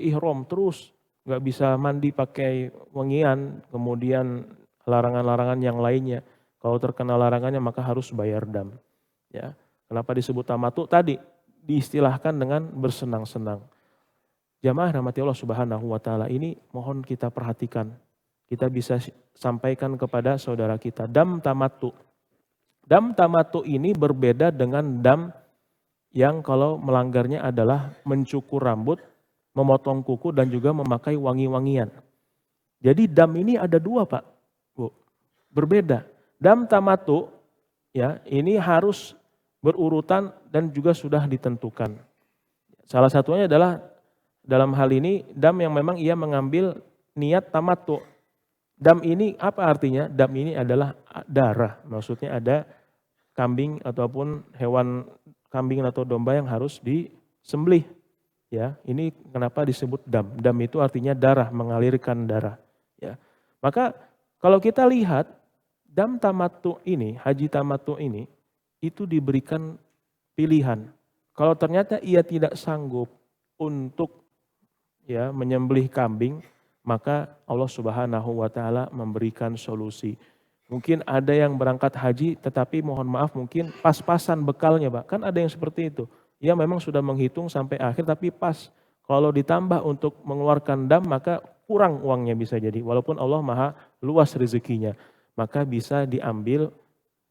ihram terus, nggak bisa mandi pakai wangian, kemudian larangan-larangan yang lainnya. Kalau terkena larangannya maka harus bayar dam. Ya, kenapa disebut tamatu? Tadi diistilahkan dengan bersenang-senang. Jamaah rahmati Allah Subhanahu wa taala, ini mohon kita perhatikan. Kita bisa sampaikan kepada saudara kita, dam tamatu. Dam tamatu ini berbeda dengan dam yang kalau melanggarnya adalah mencukur rambut, memotong kuku dan juga memakai wangi-wangian. Jadi dam ini ada dua Pak, Bu. Berbeda. Dam tamatu, ya, ini harus berurutan dan juga sudah ditentukan. Salah satunya adalah dalam hal ini dam yang memang ia mengambil niat tamatu. Dam ini apa artinya? Dam ini adalah darah. Maksudnya ada kambing ataupun hewan kambing atau domba yang harus disembelih. Ya, ini kenapa disebut dam? Dam itu artinya darah, mengalirkan darah. Ya, maka kalau kita lihat dam tamatu ini, haji tamatu ini, itu diberikan pilihan. Kalau ternyata ia tidak sanggup untuk menyembelih kambing, maka Allah Subhanahu wa taala memberikan solusi. Mungkin ada yang berangkat haji tetapi mohon maaf mungkin pas-pasan bekalnya Pak. Kan ada yang seperti itu. Ia memang sudah menghitung sampai akhir tapi pas. Kalau ditambah untuk mengeluarkan dam maka kurang uangnya bisa jadi. Walaupun Allah maha luas rezekinya. Maka bisa diambil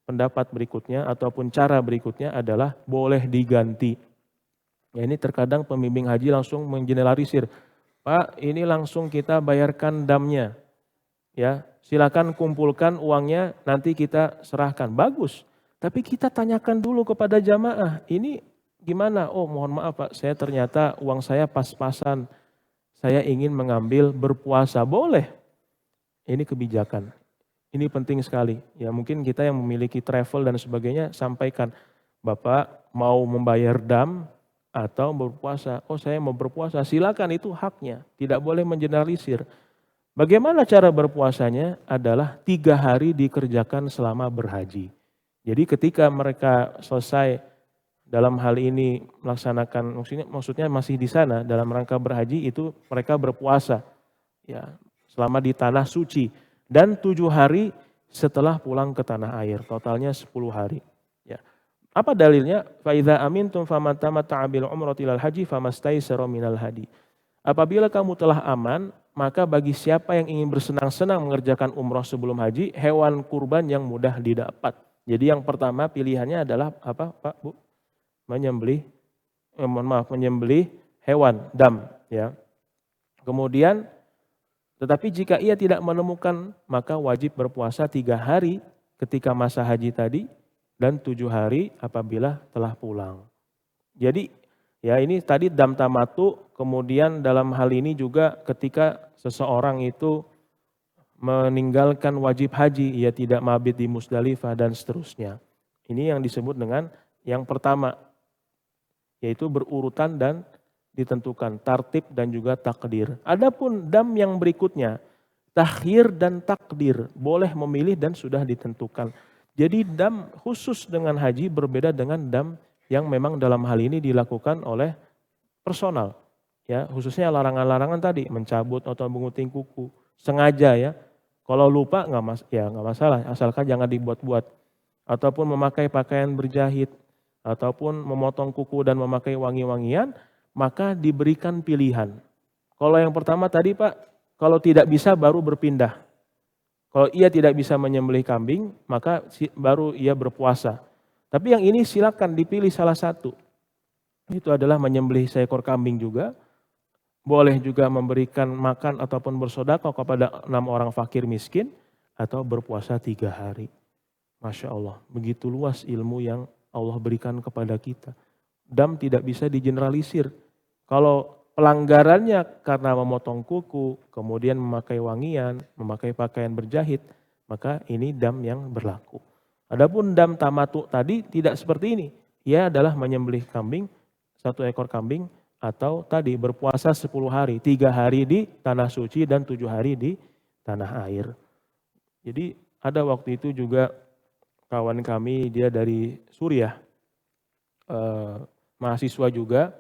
pendapat berikutnya ataupun cara berikutnya adalah boleh diganti. Ya ini terkadang pembimbing haji langsung mengeneralisir. Pak ini langsung kita bayarkan damnya. Ya, silakan kumpulkan uangnya, nanti kita serahkan. Bagus. Tapi kita tanyakan dulu kepada jamaah, ini gimana? Oh, mohon maaf Pak, saya ternyata uang saya pas-pasan. Saya ingin mengambil berpuasa. Boleh. Ini kebijakan. Ini penting sekali. Ya, mungkin kita yang memiliki travel dan sebagainya sampaikan, Bapak mau membayar dam atau berpuasa? Oh, saya mau berpuasa. Silakan, itu haknya. Tidak boleh mengeneralisir. Bagaimana cara berpuasanya? Adalah 3 hari dikerjakan selama berhaji. Jadi ketika mereka selesai dalam hal ini melaksanakan, maksudnya masih di sana dalam rangka berhaji itu mereka berpuasa ya selama di tanah suci dan 7 hari setelah pulang ke tanah air, totalnya 10 hari. Ya. Apa dalilnya? Fa idza amintum faman tamatta'a bil umrati ilal haji famastaysara minal hadi. Apabila kamu telah aman, maka bagi siapa yang ingin bersenang-senang mengerjakan umroh sebelum haji, hewan kurban yang mudah didapat. Jadi yang pertama pilihannya adalah apa Pak Bu? Menyembelih, menyembelih hewan, dam. Ya. Kemudian, tetapi jika ia tidak menemukan, maka wajib berpuasa 3 hari ketika masa haji tadi, dan 7 hari apabila telah pulang. Jadi ya ini tadi dam tamatu, kemudian dalam hal ini juga ketika seseorang itu meninggalkan wajib haji, ia tidak mabit di Musdalifah dan seterusnya. Ini yang disebut dengan yang pertama, yaitu berurutan dan ditentukan, tartib dan juga takdir. Adapun dam yang berikutnya, takhir dan takdir, boleh memilih dan sudah ditentukan. Jadi dam khusus dengan haji berbeda dengan dam yang memang dalam hal ini dilakukan oleh personal, ya khususnya larangan-larangan tadi, mencabut atau mengunting kuku, sengaja ya. Kalau lupa nggak masalah, asalkan jangan dibuat-buat. Ataupun memakai pakaian berjahit, ataupun memotong kuku dan memakai wangi-wangian, maka diberikan pilihan. Kalau yang pertama tadi Pak, kalau tidak bisa baru berpindah. Kalau ia tidak bisa menyembelih kambing, maka baru ia berpuasa. Tapi yang ini silakan dipilih salah satu. Itu adalah menyembelih seekor kambing juga. Boleh juga memberikan makan ataupun bersedekah kepada 6 orang fakir miskin. Atau berpuasa 3 hari. Masya Allah, begitu luas ilmu yang Allah berikan kepada kita. Dam tidak bisa digeneralisir. Kalau pelanggarannya karena memotong kuku, kemudian memakai wangian, memakai pakaian berjahit, maka ini dam yang berlaku. Adapun dam tamatu tadi tidak seperti ini. Ia adalah menyembelih kambing, 1 ekor kambing, atau tadi berpuasa 10 hari, 3 hari di tanah suci dan 7 hari di tanah air. Jadi ada waktu itu juga kawan kami, dia dari Suriah, mahasiswa juga,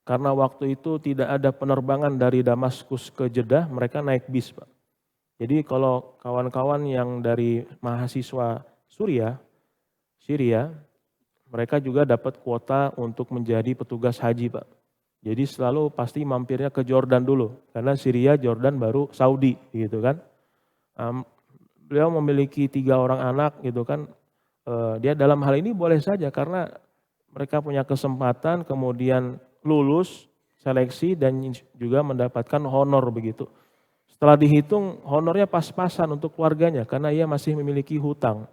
karena waktu itu tidak ada penerbangan dari Damaskus ke Jeddah, mereka naik bis Pak. Jadi kalau kawan-kawan yang dari mahasiswa Syria, mereka juga dapat kuota untuk menjadi petugas haji Pak. Jadi selalu pasti mampirnya ke Jordan dulu, karena Syria, Jordan baru Saudi gitu kan. Beliau memiliki 3 orang anak gitu kan. Dia dalam hal ini boleh saja karena mereka punya kesempatan kemudian lulus seleksi dan juga mendapatkan honor begitu. Setelah dihitung honornya pas-pasan untuk keluarganya karena ia masih memiliki hutang.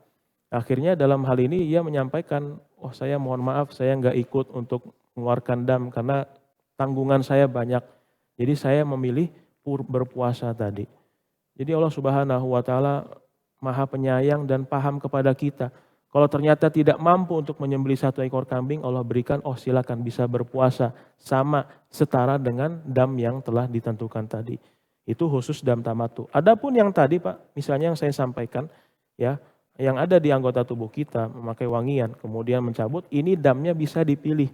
Akhirnya dalam hal ini ia menyampaikan, oh saya mohon maaf saya nggak ikut untuk mengeluarkan dam karena tanggungan saya banyak. Jadi saya memilih berpuasa tadi. Jadi Allah Subhanahu wa Ta'ala Maha penyayang dan paham kepada kita. Kalau ternyata tidak mampu untuk menyembelih 1 ekor kambing, Allah berikan, oh silakan bisa berpuasa sama setara dengan dam yang telah ditentukan tadi. Itu khusus dam tamatu. Adapun yang tadi Pak, misalnya yang saya sampaikan, ya, yang ada di anggota tubuh kita, memakai wangian, kemudian mencabut, ini damnya bisa dipilih.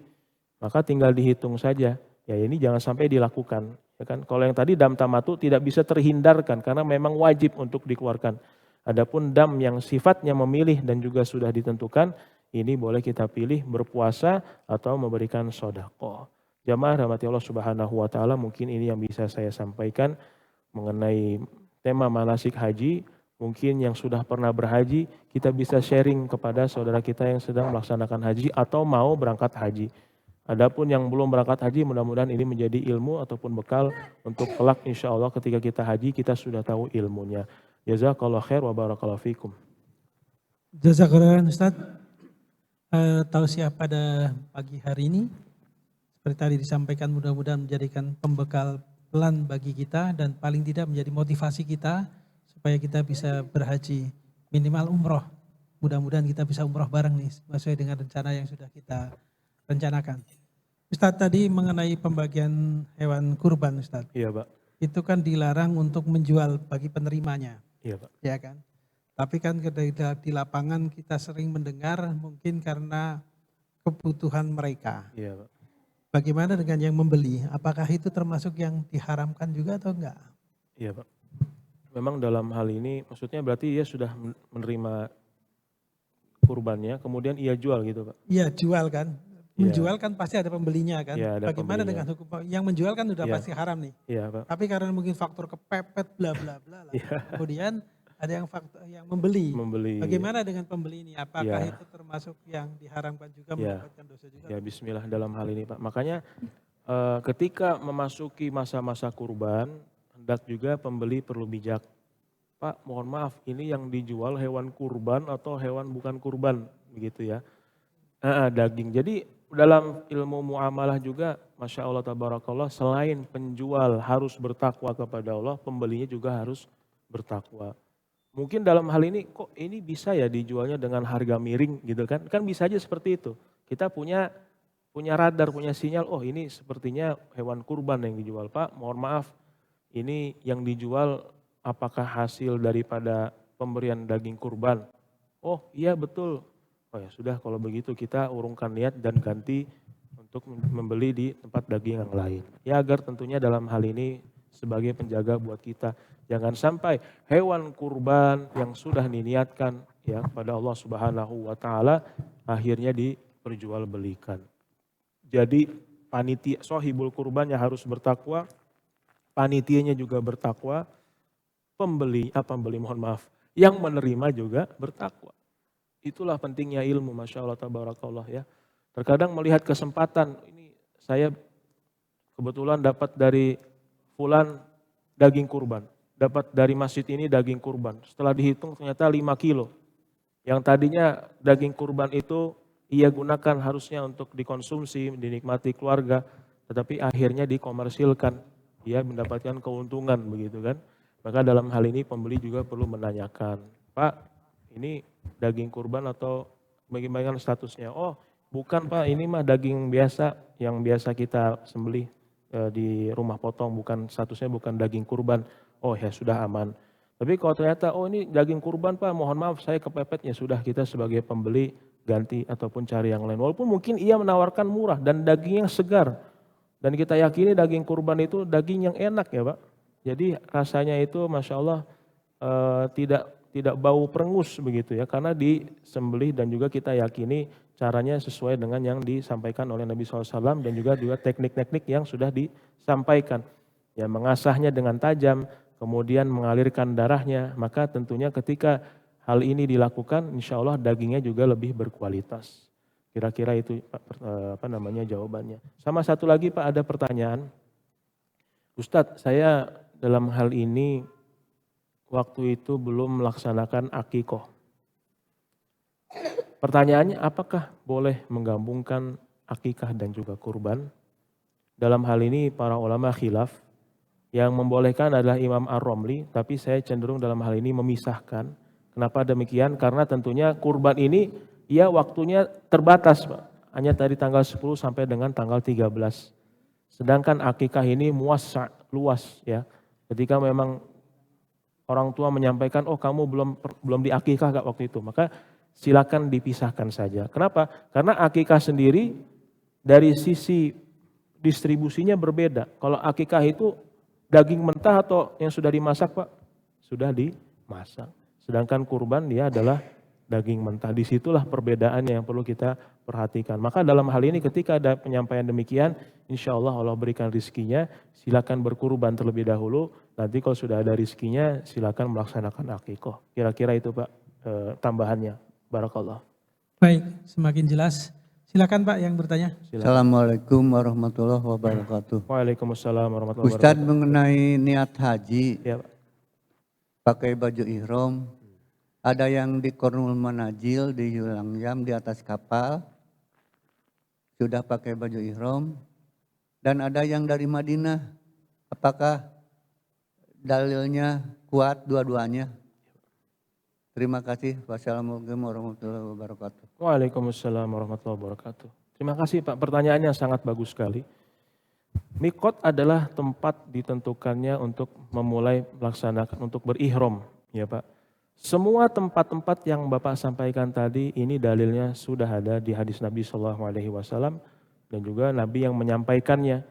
Maka tinggal dihitung saja. Ya ini jangan sampai dilakukan. Ya kan? Kalau yang tadi dam tamatu tidak bisa terhindarkan karena memang wajib untuk dikeluarkan. Adapun dam yang sifatnya memilih dan juga sudah ditentukan, ini boleh kita pilih berpuasa atau memberikan sedekah. Jamaah rahmati Allah Subhanahu wa taala, mungkin ini yang bisa saya sampaikan mengenai tema manasik haji. Mungkin yang sudah pernah berhaji, kita bisa sharing kepada saudara kita yang sedang melaksanakan haji atau mau berangkat haji. Adapun yang belum berangkat haji, mudah-mudahan ini menjadi ilmu ataupun bekal untuk kelak insya Allah ketika kita haji, kita sudah tahu ilmunya. Jazakallah khair wa barakallahu fikum.
Jazakallah Ustaz. Tausiah pada pagi hari ini, seperti tadi disampaikan, mudah-mudahan menjadikan pembekal pelan bagi kita dan paling tidak menjadi motivasi kita supaya kita bisa berhaji minimal umroh. Mudah-mudahan kita bisa umroh bareng nih sesuai dengan rencana yang sudah kita rencanakan. Ustaz, tadi mengenai pembagian hewan kurban Ustaz.
Iya Pak.
Itu kan dilarang untuk menjual bagi penerimanya.
Iya Pak.
Ya kan? Tapi kan di lapangan kita sering mendengar mungkin karena kebutuhan mereka.
Iya Pak.
Bagaimana dengan yang membeli? Apakah itu termasuk yang diharamkan juga atau enggak?
Iya Pak. Memang dalam hal ini maksudnya berarti ia sudah menerima kurbannya, kemudian ia jual gitu Pak?
Iya jual kan. Menjual kan pasti ada pembelinya kan.
Ya, ada
bagaimana
pembelinya.
dengan hukum? Yang menjual kan udah pasti haram nih.
Iya Pak.
Tapi karena mungkin faktor kepepet bla bla bla lah. Kemudian ada yang faktor yang membeli. Bagaimana dengan pembeli ini? Apakah itu termasuk yang diharamkan juga, mendapatkan dosa juga?
Ya bismillah dalam hal ini Pak. Makanya ketika memasuki masa-masa kurban, hendak juga pembeli perlu bijak. Pak, mohon maaf, ini yang dijual hewan kurban atau hewan bukan kurban, begitu ya. Daging. Jadi dalam ilmu muamalah juga, Masya Allah tabarakallah, selain penjual harus bertakwa kepada Allah, pembelinya juga harus bertakwa. Mungkin dalam hal ini, kok ini bisa ya dijualnya dengan harga miring gitu kan? Kan bisa aja seperti itu. Kita punya radar, punya sinyal, oh ini sepertinya hewan kurban yang dijual. Pak, mohon maaf, ini yang dijual apakah hasil daripada pemberian daging kurban? Oh iya betul. Oh ya sudah, kalau begitu kita urungkan niat dan ganti untuk membeli di tempat daging yang lain. Ya agar tentunya dalam hal ini sebagai penjaga buat kita. Jangan sampai hewan kurban yang sudah diniatkan ya kepada Allah Subhanahu wa taala akhirnya diperjualbelikan. Jadi panitia sohibul kurbannya harus bertakwa, panitianya juga bertakwa, yang menerima juga bertakwa. Itulah pentingnya ilmu, Masya Allah tabarakallah ya. Terkadang melihat kesempatan, ini saya kebetulan dapat dari fulan daging kurban, dapat dari masjid ini daging kurban. Setelah dihitung ternyata 5 kilo. Yang tadinya daging kurban itu ia gunakan harusnya untuk dikonsumsi, dinikmati keluarga, tetapi akhirnya dikomersilkan. Ia mendapatkan keuntungan begitu kan. Maka dalam hal ini pembeli juga perlu menanyakan, Pak, ini daging kurban atau bagaimana statusnya? Oh, bukan Pak, ini mah daging biasa yang biasa kita sembelih di rumah potong, bukan statusnya bukan daging kurban. Oh ya sudah aman. Tapi kalau ternyata oh ini daging kurban Pak, mohon maaf saya kepepet, ya sudah kita sebagai pembeli ganti ataupun cari yang lain. Walaupun mungkin ia menawarkan murah dan daging yang segar. Dan kita yakini daging kurban itu daging yang enak ya Pak. Jadi rasanya itu Masya Allah tidak bau perengus begitu ya, karena disembelih dan juga kita yakini caranya sesuai dengan yang disampaikan oleh Nabi SAW dan juga teknik-teknik yang sudah disampaikan. Ya, mengasahnya dengan tajam, kemudian mengalirkan darahnya, maka tentunya ketika hal ini dilakukan, insya Allah dagingnya juga lebih berkualitas. Kira-kira itu jawabannya. Sama satu lagi Pak, ada pertanyaan. Ustadz, saya dalam hal ini waktu itu belum melaksanakan akikoh. Pertanyaannya, apakah boleh menggabungkan akikah dan juga kurban? Dalam hal ini para ulama khilaf. Yang membolehkan adalah Imam Ar-Romli, tapi saya cenderung dalam hal ini memisahkan. Kenapa demikian? Karena tentunya kurban ini ya waktunya terbatas Pak. Hanya dari tanggal 10 sampai dengan tanggal 13. Sedangkan akikah ini luas ya. Ketika memang orang tua menyampaikan, oh kamu belum diakikah gak waktu itu, maka silakan dipisahkan saja. Kenapa? Karena akikah sendiri dari sisi distribusinya berbeda. Kalau akikah itu daging mentah atau yang sudah dimasak Pak? Sudah dimasak. Sedangkan kurban dia adalah daging mentah. Disitulah perbedaannya yang perlu kita perhatikan. Maka dalam hal ini ketika ada penyampaian demikian, insya Allah Allah berikan rizkinya, silakan berkurban terlebih dahulu. Nanti kalau sudah ada rizkinya, silakan melaksanakan akikah. Kira-kira itu Pak tambahannya. Barakallah.
Baik, semakin jelas. Silakan Pak yang bertanya.
Silakan.
Assalamualaikum warahmatullahi wabarakatuh.
Waalaikumsalam warahmatullahi
Ustadz,
wabarakatuh.
mengenai niat haji,
Ya, Pak.
pakai baju ihram, ada yang di Kornul Manajil, di Yulangjam, di atas kapal, sudah pakai baju ihram, dan ada yang dari Madinah. Apakah dalilnya kuat dua-duanya? Terima kasih. Wassalamualaikum warahmatullahi wabarakatuh.
Waalaikumsalam warahmatullahi wabarakatuh. Terima kasih Pak, pertanyaannya sangat bagus sekali. Mikot adalah tempat ditentukannya untuk memulai melaksanakan, untuk berihram, ya Pak. Semua tempat-tempat yang Bapak sampaikan tadi, ini dalilnya sudah ada di hadis Nabi SAW dan juga Nabi yang menyampaikannya.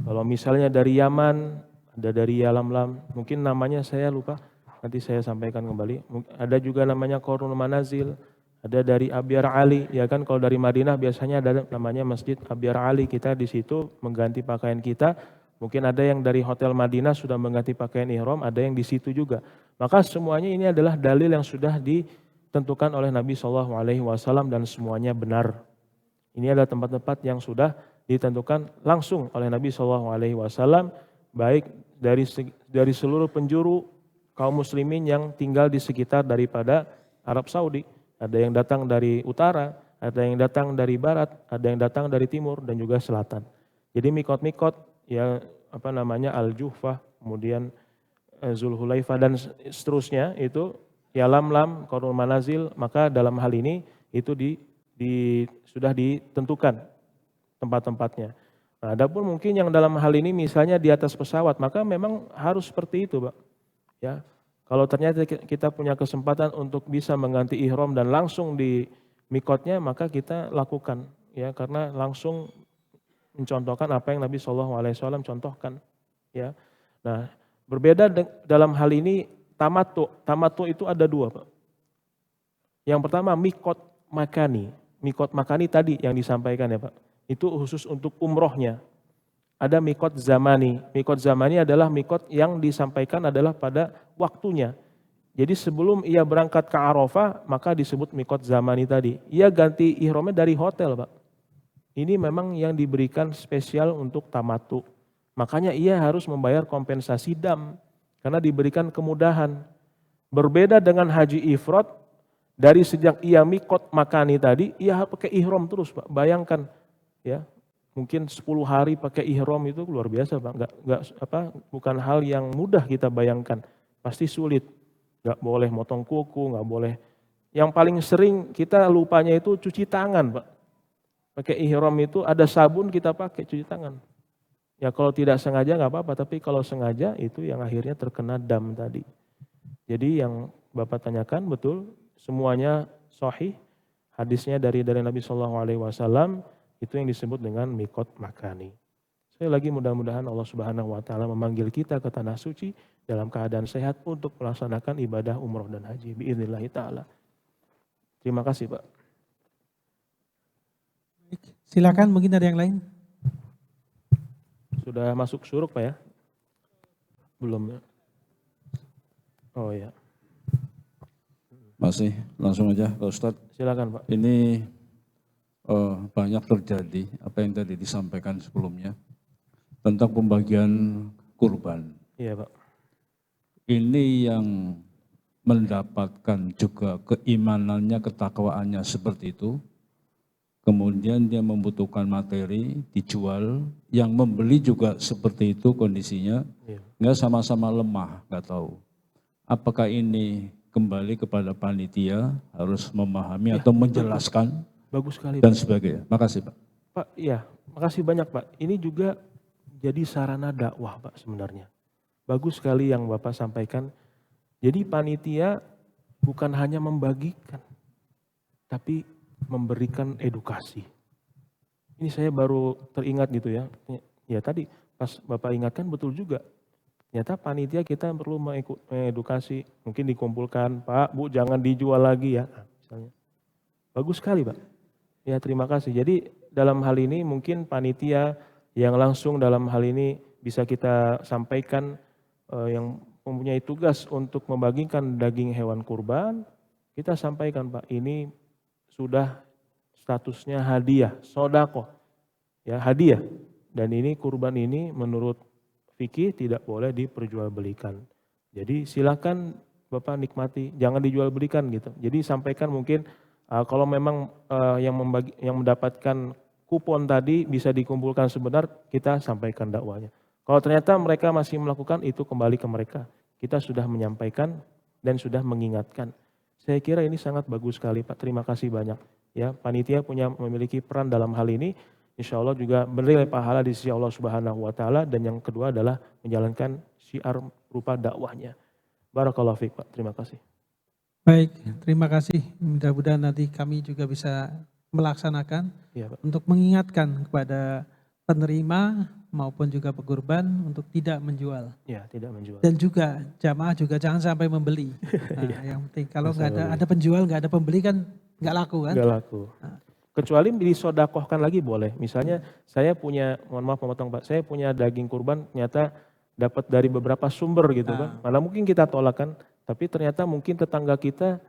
Kalau misalnya dari Yaman, ada dari Yalamlam, mungkin namanya saya lupa, nanti saya sampaikan kembali. Ada juga namanya Qarnul Manazil, ada dari Abyar Ali, ya kan kalau dari Madinah biasanya ada namanya Masjid Abyar Ali, kita di situ mengganti pakaian kita. Mungkin ada yang dari Hotel Madinah sudah mengganti pakaian ihram, ada yang di situ juga. Maka semuanya ini adalah dalil yang sudah ditentukan oleh Nabi SAW dan semuanya benar. Ini adalah tempat-tempat yang sudah ditentukan langsung oleh Nabi SAW, baik dari seluruh penjuru kaum muslimin yang tinggal di sekitar daripada Arab Saudi. Ada yang datang dari utara, ada yang datang dari barat, ada yang datang dari timur dan juga selatan. Jadi mikot-mikot ya Al-Juhfah, kemudian Zulhulaifah dan seterusnya itu Yalamlam, Qarnul Manazil, maka dalam hal ini itu sudah ditentukan tempat-tempatnya. Nah, adapun mungkin yang dalam hal ini misalnya di atas pesawat, maka memang harus seperti itu, Pak. Ya, kalau ternyata kita punya kesempatan untuk bisa mengganti ihram dan langsung di mikotnya, maka kita lakukan, ya, karena langsung mencontohkan apa yang Nabi SAW contohkan, ya. Nah, berbeda dalam hal ini tamattu. Tamattu itu ada dua, Pak. Yang pertama mikot makani. Mikot makani tadi yang disampaikan ya Pak. Itu khusus untuk umrohnya. Ada mikot zamani. Mikot zamani adalah mikot yang disampaikan adalah pada waktunya. Jadi sebelum ia berangkat ke Arafah, maka disebut mikot zamani tadi. Ia ganti ihramnya dari hotel, Pak. Ini memang yang diberikan spesial untuk tamattu. Makanya ia harus membayar kompensasi dam. Karena diberikan kemudahan. Berbeda dengan haji ifrad, dari sejak ia mikot makani tadi, ia pakai ihram terus, Pak. Bayangkan, ya. Mungkin 10 hari pakai ihram itu luar biasa, Pak. Bukan hal yang mudah kita bayangkan. Pasti sulit. Nggak boleh motong kuku, nggak boleh. Yang paling sering kita lupanya itu cuci tangan, Pak. Pakai ihram itu ada sabun kita pakai cuci tangan. Ya kalau tidak sengaja nggak apa-apa, tapi kalau sengaja itu yang akhirnya terkena dam tadi. Jadi yang Bapak tanyakan betul, semuanya sahih. Hadisnya dari Nabi SAW. Itu yang disebut dengan mikot makani. Sekali lagi mudah-mudahan Allah Subhanahu wa taala memanggil kita ke tanah suci dalam keadaan sehat untuk melaksanakan ibadah umroh dan haji biidznillah taala. Terima kasih, Pak.
Silakan, mungkin ada yang lain.
Sudah masuk syuruk, Pak ya? Belum ya? Oh ya.
Masih langsung aja Pak Ustadz.
Silakan, Pak.
Ini banyak terjadi apa yang tadi disampaikan sebelumnya tentang pembagian kurban.
Iya, Pak.
Ini yang mendapatkan juga keimanannya, ketakwaannya seperti itu. Kemudian dia membutuhkan materi, dijual. Yang membeli juga seperti itu kondisinya.
Iya.
Nggak sama-sama lemah, nggak tahu. Apakah ini kembali kepada panitia harus memahami atau menjelaskan?
Bagus sekali,
Dan
Pak.
sebagainya. Makasih Pak.
Pak, iya, makasih banyak, Pak. Ini juga jadi sarana dakwah, Pak, sebenarnya. Bagus sekali yang Bapak sampaikan. Jadi panitia bukan hanya membagikan, tapi memberikan edukasi. Ini saya baru teringat gitu ya. Ya tadi pas Bapak ingatkan betul juga. Ternyata panitia kita perlu mengedukasi, mungkin dikumpulkan, Pak, Bu, jangan dijual lagi ya, misalnya. Bagus sekali, Pak. Ya, terima kasih. Jadi dalam hal ini mungkin panitia yang langsung dalam hal ini bisa kita sampaikan yang mempunyai tugas untuk membagikan daging hewan kurban, kita sampaikan, Pak, ini sudah statusnya hadiah, sodako, ya hadiah. Dan ini kurban ini menurut fikih tidak boleh diperjualbelikan. Jadi silakan Bapak nikmati, jangan dijual belikan gitu. Jadi sampaikan mungkin kalau memang yang mendapatkan kupon tadi bisa dikumpulkan sebentar, kita sampaikan dakwanya. Kalau ternyata mereka masih melakukan, itu kembali ke mereka. Kita sudah menyampaikan dan sudah mengingatkan. Saya kira ini sangat bagus sekali, Pak. Terima kasih banyak. Ya, panitia memiliki peran dalam hal ini. Insya Allah juga bernilai pahala di sisi Allah Subhanahu wa Ta'ala. Dan yang kedua adalah menjalankan syiar berupa dakwahnya. Barakallahu fiik, Pak. Terima kasih.
Baik, terima kasih. Mudah-mudahan nanti kami juga bisa melaksanakan
Ya, Pak.
untuk mengingatkan kepada penerima maupun juga pekurban untuk tidak menjual.
Ya, tidak menjual.
Dan juga jamaah juga jangan sampai membeli. Nah, yang penting kalau nggak ada penjual, nggak ada pembeli kan nggak laku kan?
Nggak laku. Kecuali disodakohkan lagi boleh. Misalnya saya punya, mohon maaf memotong Pak, saya punya daging kurban ternyata dapat dari beberapa sumber gitu kan. Mana mungkin kita tolakkan, tapi ternyata mungkin tetangga kita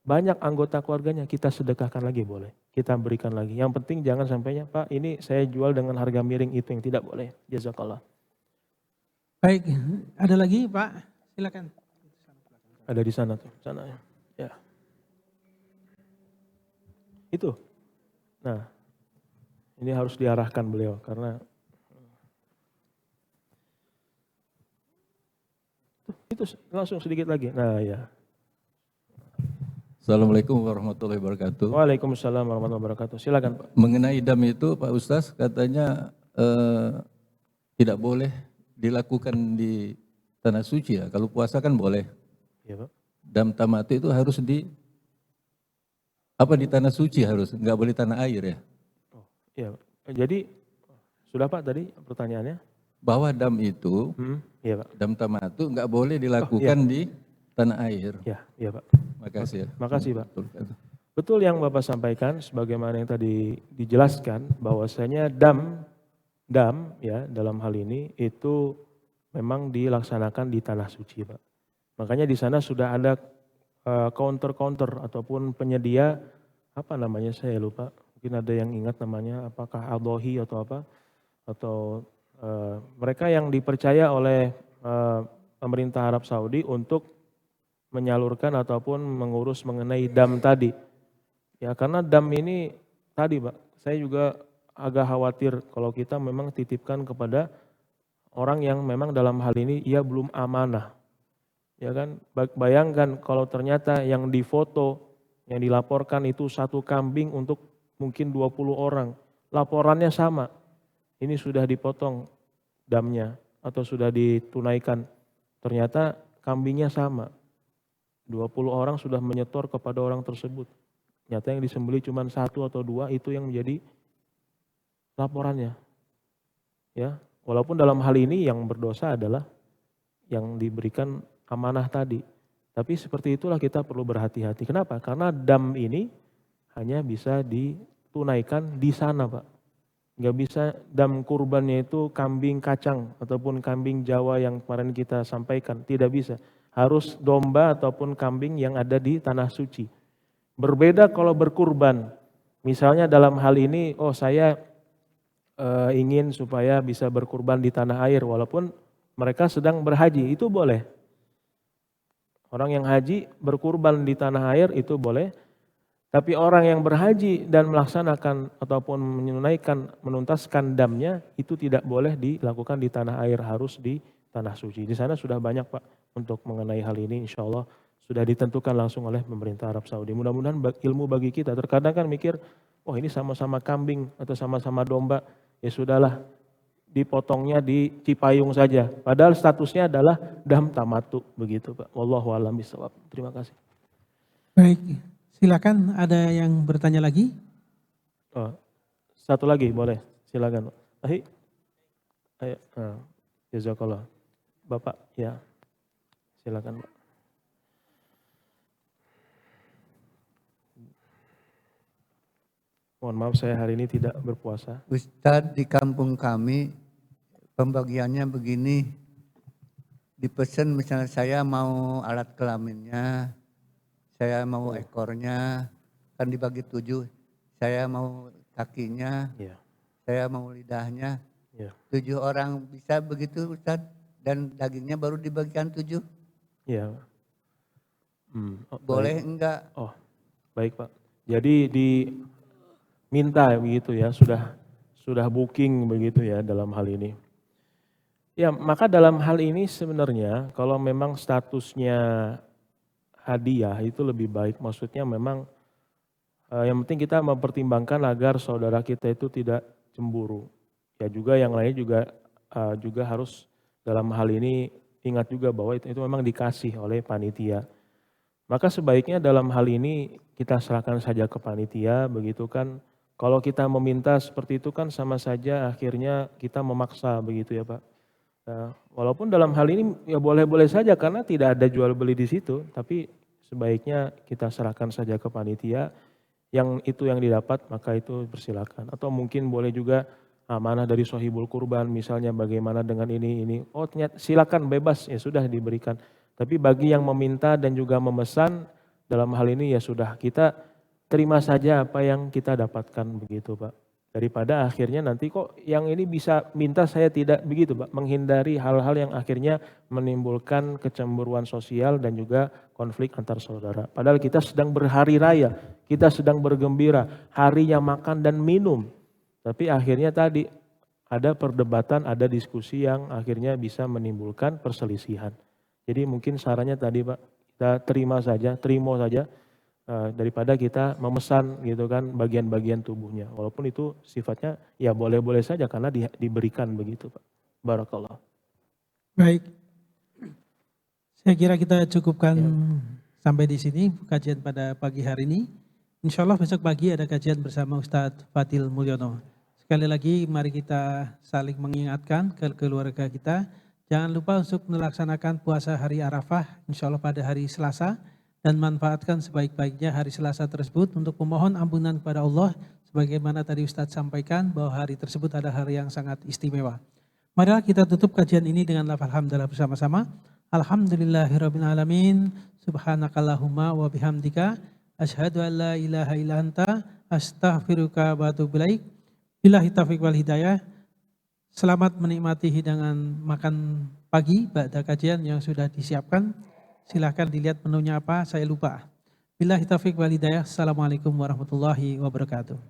banyak anggota keluarganya, kita sedekahkan lagi boleh. Kita berikan lagi. Yang penting jangan sampainya, Pak ini saya jual dengan harga miring, itu yang tidak boleh. Jazakallah.
Baik, ada lagi Pak? Silakan.
Ada di sana tuh, sana ya. Itu. Nah, ini harus diarahkan beliau karena itu langsung sedikit lagi. Nah, ya.
Assalamualaikum warahmatullahi wabarakatuh.
Waalaikumsalam warahmatullahi wabarakatuh. Silakan, Pak.
Mengenai dam itu Pak Ustaz katanya tidak boleh dilakukan di tanah suci ya. Kalau puasa kan boleh.
Iya, Pak.
Dam tamatu itu harus di tanah suci harus, nggak boleh tanah air ya.
Oh, iya, Pak. Jadi sudah Pak tadi pertanyaannya?
Bahwa dam itu,
Iya, Pak.
dam tamatu nggak boleh dilakukan di tanah air.
Iya, Pak.
Makasih ya.
Makasih, Pak. Betul yang Bapak sampaikan sebagaimana yang tadi dijelaskan bahwasanya dam ya dalam hal ini itu memang dilaksanakan di tanah suci, Pak. Makanya di sana sudah ada counter ataupun penyedia apa namanya saya lupa. Mungkin ada yang ingat namanya apakah Al-Dohi atau apa atau mereka yang dipercaya oleh pemerintah Arab Saudi untuk menyalurkan ataupun mengurus mengenai dam tadi. Ya karena dam ini tadi Pak, saya juga agak khawatir kalau kita memang titipkan kepada orang yang memang dalam hal ini ia belum amanah. Ya kan, bayangkan kalau ternyata yang difoto, yang dilaporkan itu satu kambing untuk mungkin 20 orang. Laporannya sama, ini sudah dipotong damnya atau sudah ditunaikan. Ternyata kambingnya sama. 20 orang sudah menyetor kepada orang tersebut. Nyata yang disembelih cuma 1 atau 2 itu yang menjadi laporannya. Ya, walaupun dalam hal ini yang berdosa adalah yang diberikan amanah tadi. Tapi seperti itulah kita perlu berhati-hati. Kenapa? Karena dam ini hanya bisa ditunaikan di sana, Pak. Nggak bisa dam kurbannya itu kambing kacang ataupun kambing Jawa yang kemarin kita sampaikan. Tidak bisa. Harus domba ataupun kambing yang ada di tanah suci. Berbeda kalau berkurban. Misalnya dalam hal ini, saya ingin supaya bisa berkurban di tanah air. Walaupun mereka sedang berhaji, itu boleh. Orang yang haji berkurban di tanah air itu boleh. Tapi orang yang berhaji dan melaksanakan ataupun menuntaskan damnya itu tidak boleh dilakukan di tanah air, harus di tanah suci. Di sana sudah banyak Pak untuk mengenai hal ini, insya Allah sudah ditentukan langsung oleh pemerintah Arab Saudi. Mudah-mudahan ilmu bagi kita. Terkadang kan mikir, ini sama-sama kambing atau sama-sama domba, ya sudahlah dipotongnya di Cipayung saja. Padahal statusnya adalah dam tamatu begitu Pak. Wallahu a'lam bishawab. Terima kasih.
Baik, silakan ada yang bertanya lagi?
Satu lagi boleh, silakan. Ayo, jazakallah. Bapak, ya silakan Pak. Mohon maaf saya hari ini tidak berpuasa.
Ustadz, di kampung kami pembagiannya begini, dipesan misalnya saya mau alat kelaminnya, saya mau ekornya, kan dibagi 7, saya mau kakinya,
Ya,
saya mau lidahnya,
ya,
7 orang bisa begitu Ustadz, dan dagingnya baru dibagikan 7,
ya. Oh,
boleh
baik.
enggak?
Oh, baik Pak. Jadi diminta begitu ya, sudah booking begitu ya dalam hal ini. Ya, maka dalam hal ini sebenarnya kalau memang statusnya hadiah itu lebih baik. Maksudnya memang yang penting kita mempertimbangkan agar saudara kita itu tidak cemburu. Ya juga yang lain juga harus dalam hal ini ingat juga bahwa itu memang dikasih oleh panitia. Maka sebaiknya dalam hal ini kita serahkan saja ke panitia, begitu kan. Kalau kita meminta seperti itu kan sama saja akhirnya kita memaksa begitu ya Pak. Nah, walaupun dalam hal ini ya boleh-boleh saja karena tidak ada jual beli di situ, tapi sebaiknya kita serahkan saja ke panitia, yang itu yang didapat maka itu persilakan. Atau mungkin boleh juga amanah dari sohibul kurban misalnya bagaimana dengan ini, oh ternyata silakan bebas ya sudah diberikan. Tapi bagi yang meminta dan juga memesan dalam hal ini ya sudah kita terima saja apa yang kita dapatkan begitu Pak. Daripada akhirnya nanti kok yang ini bisa minta saya tidak begitu Pak. Menghindari hal-hal yang akhirnya menimbulkan kecemburuan sosial dan juga konflik antar saudara. Padahal kita sedang berhari raya, kita sedang bergembira, harinya makan dan minum. Tapi akhirnya tadi ada perdebatan, ada diskusi yang akhirnya bisa menimbulkan perselisihan. Jadi mungkin sarannya tadi Pak, kita terima saja daripada kita memesan gitu kan bagian-bagian tubuhnya. Walaupun itu sifatnya ya boleh-boleh saja karena diberikan begitu Pak. Barakallah.
Baik. Saya kira kita cukupkan sampai di sini kajian pada pagi hari ini. Insya Allah besok pagi ada kajian bersama Ustadz Fadil Mulyono. Sekali lagi mari kita saling mengingatkan ke keluarga kita. Jangan lupa untuk melaksanakan puasa hari Arafah insya Allah pada hari Selasa. Dan manfaatkan sebaik-baiknya hari Selasa tersebut untuk memohon ampunan kepada Allah. Sebagaimana tadi Ustadz sampaikan bahwa hari tersebut adalah hari yang sangat istimewa. Marilah kita tutup kajian ini dengan lafaz hamdalah bersama-sama. Alhamdulillahirrabbilalamin. Subhanakallahumma wa bihamdika. Asyhadu an la ilaha illa anta. Astaghfiruka wa atubu ilaik. Billahi taufiq wal hidayah. Selamat menikmati hidangan makan pagi ba'da kajian yang sudah disiapkan. Silahkan dilihat menunya apa, saya lupa. Billahi taufiq wal hidayah. Assalamualaikum warahmatullahi wabarakatuh.